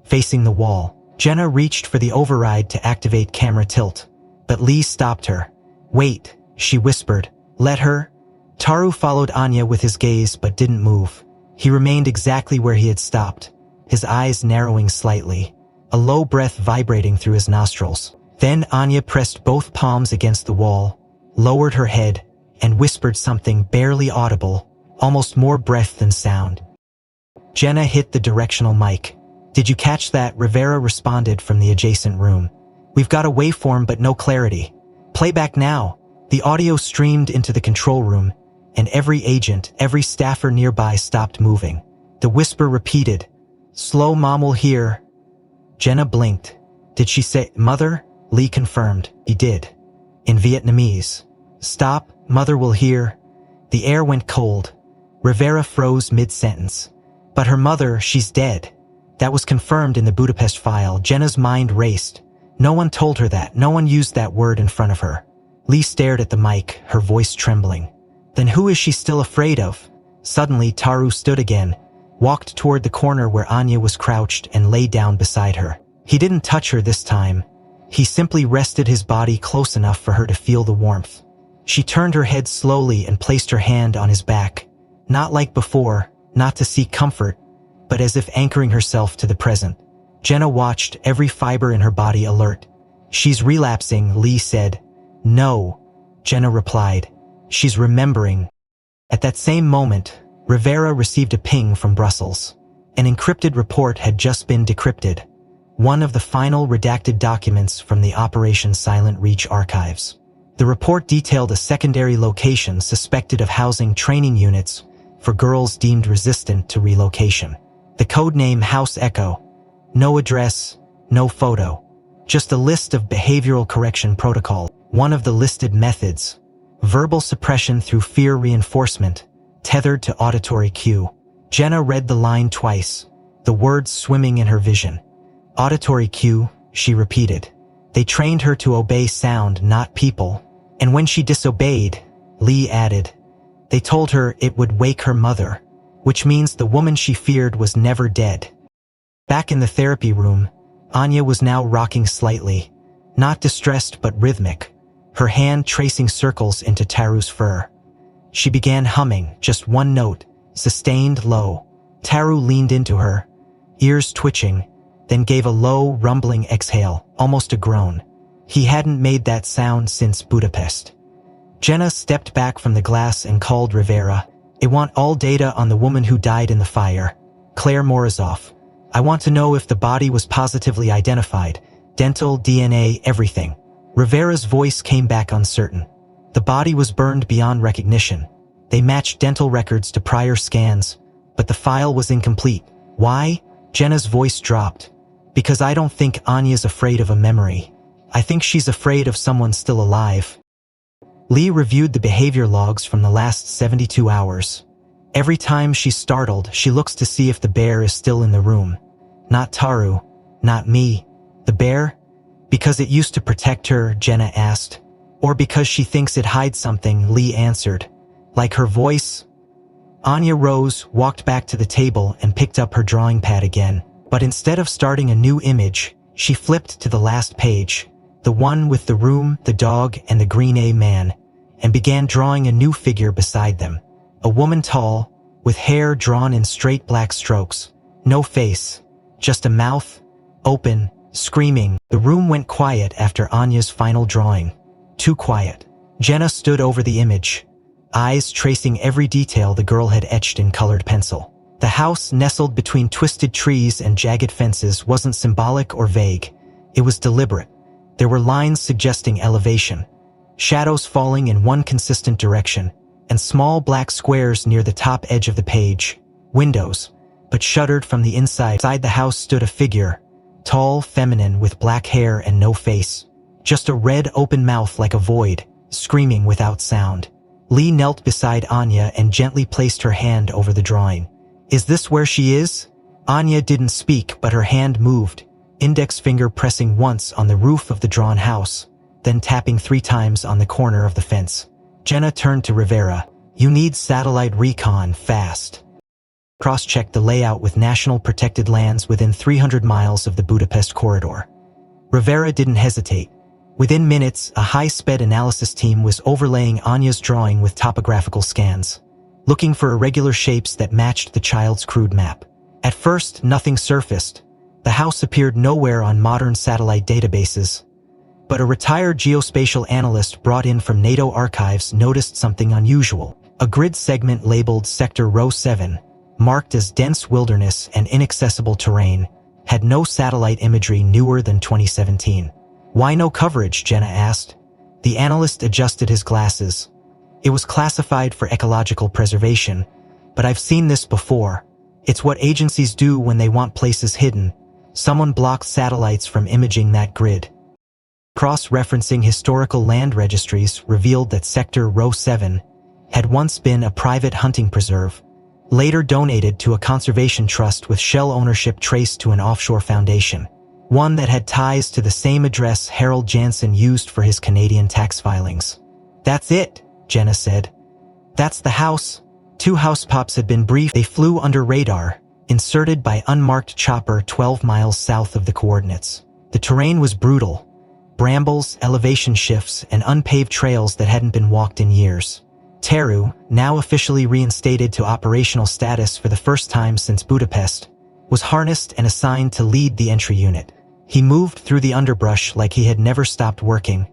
facing the wall. Jenna reached for the override to activate camera tilt, but Lee stopped her. Wait, she whispered. Let her. Taru followed Anya with his gaze but didn't move. He remained exactly where he had stopped, his eyes narrowing slightly, a low breath vibrating through his nostrils. Then Anya pressed both palms against the wall, lowered her head, and whispered something barely audible, almost more breath than sound. Jenna hit the directional mic. Did you catch that? Rivera responded from the adjacent room. We've got a waveform but no clarity. Playback now. The audio streamed into the control room, and every agent, every staffer nearby stopped moving. The whisper repeated, Slow mom will hear. Jenna blinked. Did she say, Mother? Lee confirmed. He did. In Vietnamese. Stop, mother will hear. The air went cold. Rivera froze mid-sentence. But her mother, she's dead. That was confirmed in the Budapest file. Jenna's mind raced. No one told her that. No one used that word in front of her. Lee stared at the mic, her voice trembling. Then who is she still afraid of? Suddenly, Taru stood again, walked toward the corner where Anya was crouched, and lay down beside her. He didn't touch her this time. He simply rested his body close enough for her to feel the warmth. She turned her head slowly and placed her hand on his back. Not like before, not to seek comfort, but as if anchoring herself to the present. Jenna watched, every fiber in her body alert. She's relapsing, Lee said. No, Jenna replied. She's remembering. At that same moment, Rivera received a ping from Brussels. An encrypted report had just been decrypted. One of the final redacted documents from the Operation Silent Reach archives. The report detailed a secondary location suspected of housing training units for girls deemed resistant to relocation. The codename House Echo. No address, no photo. Just a list of behavioral correction protocol. One of the listed methods. Verbal suppression through fear reinforcement, tethered to auditory cue. Jenna read the line twice, the words swimming in her vision. Auditory cue, she repeated. They trained her to obey sound, not people. And when she disobeyed, Lee added, they told her it would wake her mother, which means the woman she feared was never dead. Back in the therapy room, Anya was now rocking slightly, not distressed but rhythmic, her hand tracing circles into Taru's fur. She began humming, just one note, sustained low. Taru leaned into her, ears twitching, then gave a low, rumbling exhale, almost a groan. He hadn't made that sound since Budapest. Jenna stepped back from the glass and called Rivera. I want all data on the woman who died in the fire, Claire Morozov. I want to know if the body was positively identified, dental, DNA, everything. Rivera's voice came back uncertain. The body was burned beyond recognition. They matched dental records to prior scans, but the file was incomplete. Why? Jenna's voice dropped. Because I don't think Anya's afraid of a memory. I think she's afraid of someone still alive. Lee reviewed the behavior logs from the last 72 hours. Every time she's startled, she looks to see if the bear is still in the room. Not Taru, not me. The bear? Because it used to protect her, Jenna asked. Or because she thinks it hides something, Lee answered. Like her voice? Anya rose, walked back to the table, and picked up her drawing pad again. But instead of starting a new image, she flipped to the last page, the one with the room, the dog, and the green A-man, and began drawing a new figure beside them. A woman tall, with hair drawn in straight black strokes. No face, just a mouth, open, screaming. The room went quiet after Anya's final drawing. Too quiet. Jenna stood over the image, eyes tracing every detail the girl had etched in colored pencil. The house, nestled between twisted trees and jagged fences, wasn't symbolic or vague. It was deliberate. There were lines suggesting elevation, shadows falling in one consistent direction, and small black squares near the top edge of the page. Windows, but shuttered from the inside. Inside the house stood a figure, tall, feminine, with black hair and no face. Just a red open mouth like a void, screaming without sound. Lee knelt beside Anya and gently placed her hand over the drawing. "Is this where she is?" Anya didn't speak, but her hand moved, index finger pressing once on the roof of the drawn house, then tapping 3 times on the corner of the fence. Jenna turned to Rivera. "You need satellite recon, fast. Cross-check the layout with national protected lands within 300 miles of the Budapest corridor." Rivera didn't hesitate. Within minutes, a high-sped analysis team was overlaying Anya's drawing with topographical scans, looking for irregular shapes that matched the child's crude map. At first, nothing surfaced. The house appeared nowhere on modern satellite databases. But a retired geospatial analyst brought in from NATO archives noticed something unusual. A grid segment labeled Sector Row 7, marked as dense wilderness and inaccessible terrain, had no satellite imagery newer than 2017. "Why no coverage?" Jenna asked. The analyst adjusted his glasses. "It was classified for ecological preservation, but I've seen this before. It's what agencies do when they want places hidden. Someone blocked satellites from imaging that grid." Cross-referencing historical land registries revealed that Sector Row 7 had once been a private hunting preserve, later donated to a conservation trust with shell ownership traced to an offshore foundation, one that had ties to the same address Harold Jansen used for his Canadian tax filings. "That's it," Jenna said. "That's the house." 2 house pops had been briefed. They flew under radar, inserted by unmarked chopper 12 miles south of the coordinates. The terrain was brutal. Brambles, elevation shifts, and unpaved trails that hadn't been walked in years. Teru, now officially reinstated to operational status for the first time since Budapest, was harnessed and assigned to lead the entry unit. He moved through the underbrush like he had never stopped working.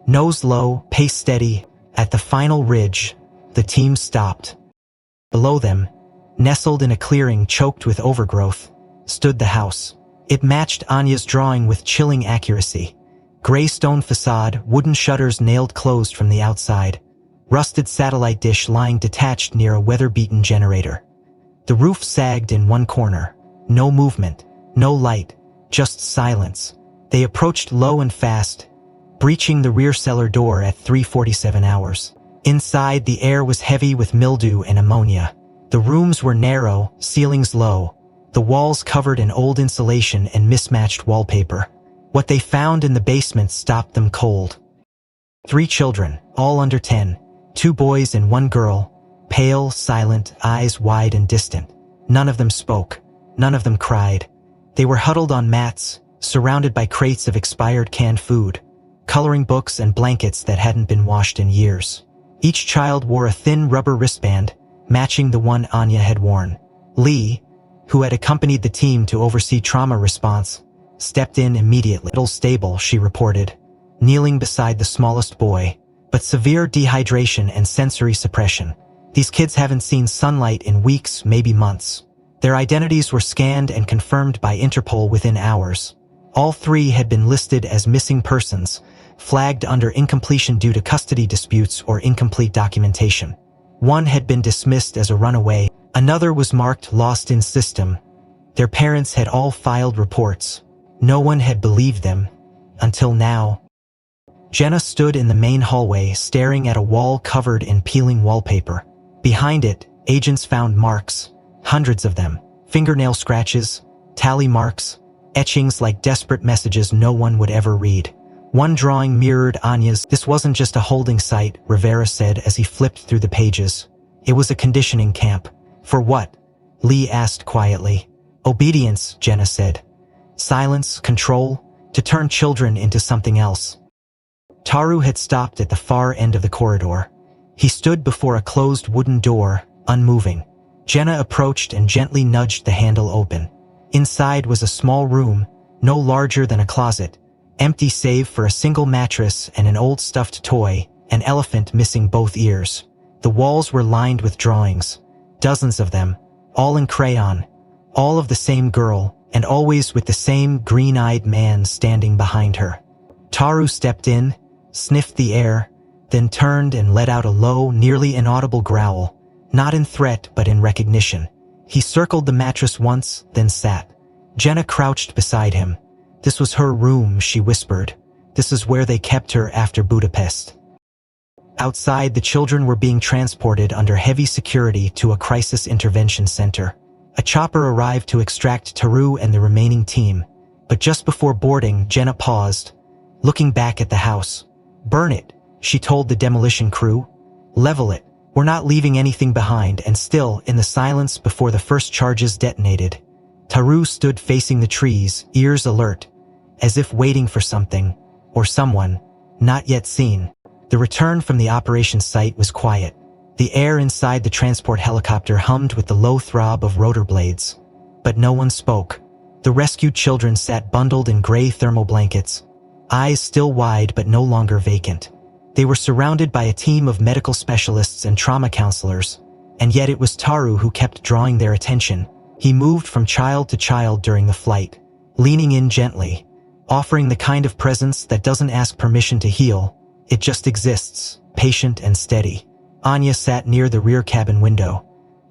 Nose low, pace steady. At the final ridge, the team stopped. Below them, nestled in a clearing choked with overgrowth, stood the house. It matched Anya's drawing with chilling accuracy. Gray stone facade, wooden shutters nailed closed from the outside, rusted satellite dish lying detached near a weather-beaten generator. The roof sagged in one corner. No movement, no light, just silence. They approached low and fast, breaching the rear cellar door at 3:47 hours. Inside, the air was heavy with mildew and ammonia. The rooms were narrow, ceilings low, the walls covered in old insulation and mismatched wallpaper. What they found in the basement stopped them cold. 3 children, all under 10, 2 boys and 1 girl, pale, silent, eyes wide and distant. None of them spoke. None of them cried. They were huddled on mats, surrounded by crates of expired canned food, coloring books and blankets that hadn't been washed in years. Each child wore a thin rubber wristband, matching the one Anya had worn. Lee, who had accompanied the team to oversee trauma response, stepped in immediately. "Little stable," she reported, kneeling beside the smallest boy, "but severe dehydration and sensory suppression. These kids haven't seen sunlight in weeks, maybe months." Their identities were scanned and confirmed by Interpol within hours. All 3 had been listed as missing persons, flagged under incompletion due to custody disputes or incomplete documentation. 1 had been dismissed as a runaway. Another was marked lost in system. Their parents had all filed reports. No one had believed them. Until now. Jenna stood in the main hallway staring at a wall covered in peeling wallpaper. Behind it, agents found marks. Hundreds of them. Fingernail scratches, tally marks, etchings like desperate messages no one would ever read. One drawing mirrored Anya's. "This wasn't just a holding site," Rivera said as he flipped through the pages. "It was a conditioning camp." "For what?" Lee asked quietly. "Obedience," Jenna said. "Silence, control, to turn children into something else." Taru had stopped at the far end of the corridor. He stood before a closed wooden door, unmoving. Jenna approached and gently nudged the handle open. Inside was a small room, no larger than a closet, empty save for a single mattress and an old stuffed toy, an elephant missing both ears. The walls were lined with drawings, dozens of them, all in crayon, all of the same girl, and always with the same green-eyed man standing behind her. Taru stepped in, sniffed the air, then turned and let out a low, nearly inaudible growl, not in threat but in recognition. He circled the mattress once, then sat. Jenna crouched beside him. This was her room, she whispered. This is where they kept her after Budapest. Outside, the children were being transported under heavy security to a crisis intervention center. A chopper arrived to extract Taru and the remaining team, but just before boarding, Jenna paused, looking back at the house. "Burn it," she told the demolition crew. "Level it. We're not leaving anything behind." And still, in the silence before the first charges detonated, Taru stood facing the trees, ears alert, as if waiting for something, or someone, not yet seen. The return from the operation site was quiet. The air inside the transport helicopter hummed with the low throb of rotor blades. But no one spoke. The rescued children sat bundled in gray thermal blankets, eyes still wide but no longer vacant. They were surrounded by a team of medical specialists and trauma counselors, and yet it was Taru who kept drawing their attention. He moved from child to child during the flight, leaning in gently, offering the kind of presence that doesn't ask permission to heal. It just exists, patient and steady. Anya sat near the rear cabin window.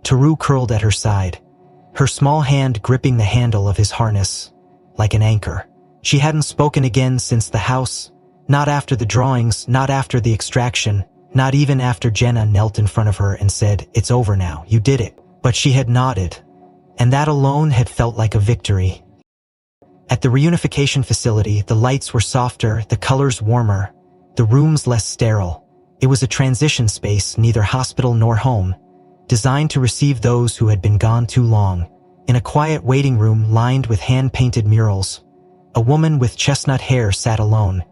Taru curled at her side, her small hand gripping the handle of his harness, like an anchor. She hadn't spoken again since the house, not after the drawings, not after the extraction, not even after Jenna knelt in front of her and said, "It's over now, you did it." But she had nodded, and that alone had felt like a victory. At the reunification facility, the lights were softer, the colors warmer, the rooms less sterile. It was a transition space, neither hospital nor home, designed to receive those who had been gone too long. In a quiet waiting room lined with hand-painted murals, a woman with chestnut hair sat alone,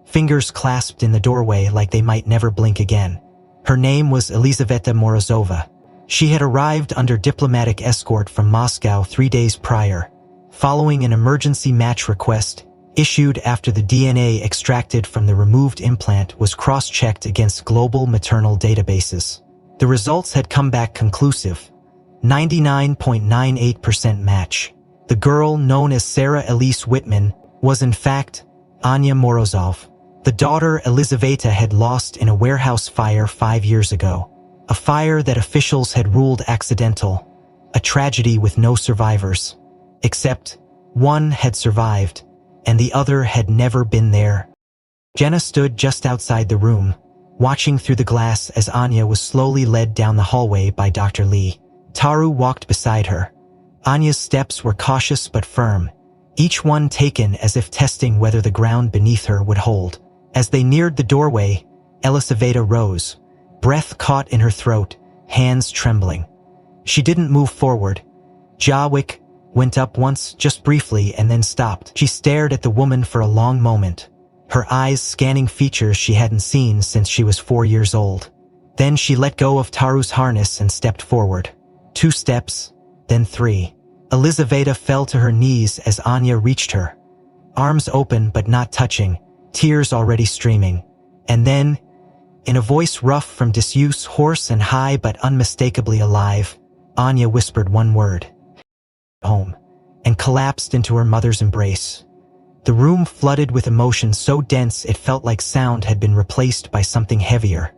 fingers clasped in the doorway like they might never blink again. Her name was Elizaveta Morozova. She had arrived under diplomatic escort from Moscow 3 days prior, following an emergency match request issued after the DNA extracted from the removed implant was cross-checked against global maternal databases. The results had come back conclusive, 99.98% match. The girl, known as Sarah Elise Whitman, was in fact Anya Morozov. The daughter Elizaveta had lost in a warehouse fire 5 years ago, a fire that officials had ruled accidental, a tragedy with no survivors. Except, one had survived, and the other had never been there. Jenna stood just outside the room, watching through the glass as Anya was slowly led down the hallway by Dr. Lee. Taru walked beside her. Anya's steps were cautious but firm, each one taken as if testing whether the ground beneath her would hold. As they neared the doorway, Elizaveta rose, breath caught in her throat, hands trembling. She didn't move forward. Jawick went up once, just briefly, and then stopped. She stared at the woman for a long moment, her eyes scanning features she hadn't seen since she was 4 years old. Then she let go of Taru's harness and stepped forward. 2 steps, then 3. Elizaveta fell to her knees as Anya reached her, arms open but not touching, tears already streaming. And then, in a voice rough from disuse, hoarse and high but unmistakably alive, Anya whispered one word: "Home," and collapsed into her mother's embrace. The room flooded with emotion so dense it felt like sound had been replaced by something heavier,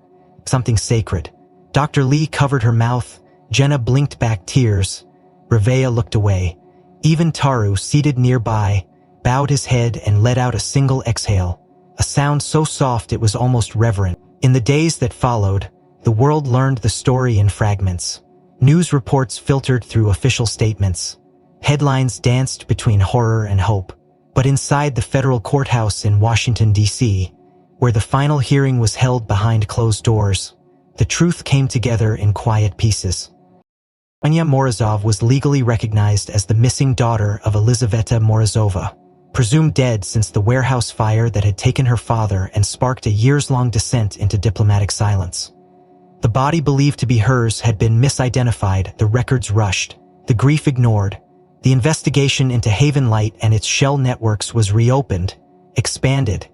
something sacred. Dr. Lee covered her mouth, Jenna blinked back tears, Revea looked away. Even Taru, seated nearby, bowed his head and let out a single exhale, a sound so soft it was almost reverent. In the days that followed, the world learned the story in fragments. News reports filtered through official statements. Headlines danced between horror and hope. But inside the federal courthouse in Washington, D.C., where the final hearing was held behind closed doors, the truth came together in quiet pieces. Anya Morozov was legally recognized as the missing daughter of Elizaveta Morozova, presumed dead since the warehouse fire that had taken her father and sparked a years-long descent into diplomatic silence. The body believed to be hers had been misidentified, the records rushed, the grief ignored. The investigation into Haven Light and its shell networks was reopened, expanded,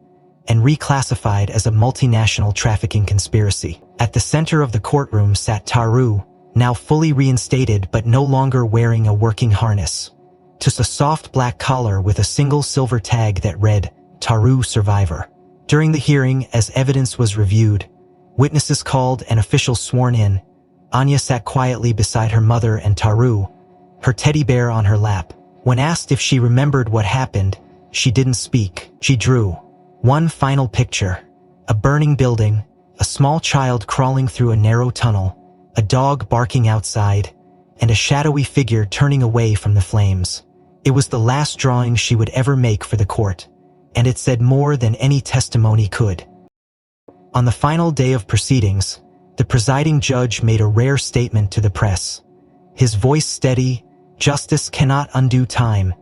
and reclassified as a multinational trafficking conspiracy. At the center of the courtroom sat Taru, now fully reinstated but no longer wearing a working harness. Just a soft black collar with a single silver tag that read, Taru Survivor. During the hearing, as evidence was reviewed, witnesses called and officials sworn in, Anya sat quietly beside her mother and Taru, her teddy bear on her lap. When asked if she remembered what happened, she didn't speak. She drew one final picture: a burning building, a small child crawling through a narrow tunnel, a dog barking outside, and a shadowy figure turning away from the flames. It was the last drawing she would ever make for the court, and it said more than any testimony could. On the final day of proceedings, the presiding judge made a rare statement to the press. His voice steady: "Justice cannot undo time.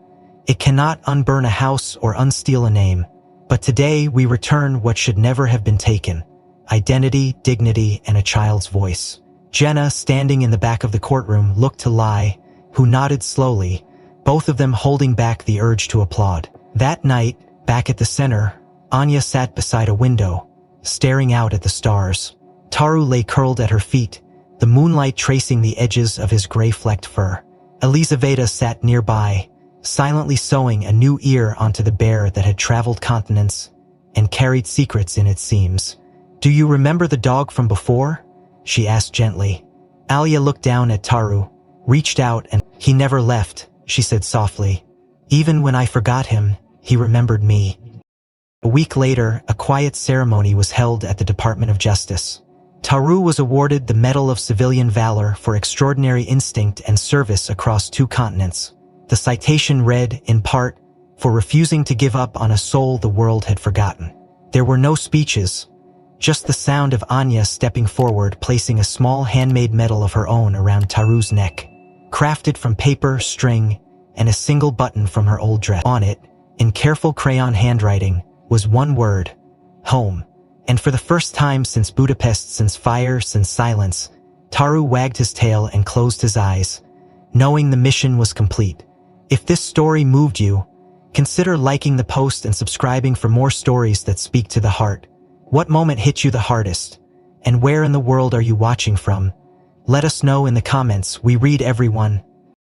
It cannot unburn a house or unsteal a name. But today we return what should never have been taken: identity, dignity, and a child's voice." Jenna, standing in the back of the courtroom, looked to Lai, who nodded slowly, both of them holding back the urge to applaud. That night, back at the center, Anya sat beside a window, staring out at the stars. Taru lay curled at her feet, the moonlight tracing the edges of his gray-flecked fur. Elizaveta sat nearby, silently sewing a new ear onto the bear that had traveled continents and carried secrets in its seams. "Do you remember the dog from before?" she asked gently. Alia looked down at Taru, reached out, and "He never left," she said softly. "Even when I forgot him, he remembered me." A week later, a quiet ceremony was held at the Department of Justice. Taru was awarded the Medal of Civilian Valor for extraordinary instinct and service across 2 continents. The citation read, in part, "for refusing to give up on a soul the world had forgotten." There were no speeches, just the sound of Anya stepping forward, placing a small handmade medal of her own around Taru's neck, crafted from paper, string, and a single button from her old dress. On it, in careful crayon handwriting, was one word: home. And for the first time since Budapest, since fire, since silence, Taru wagged his tail and closed his eyes, knowing the mission was complete. If this story moved you, consider liking the post and subscribing for more stories that speak to the heart. What moment hit you the hardest? And where in the world are you watching from? Let us know in the comments. We read everyone.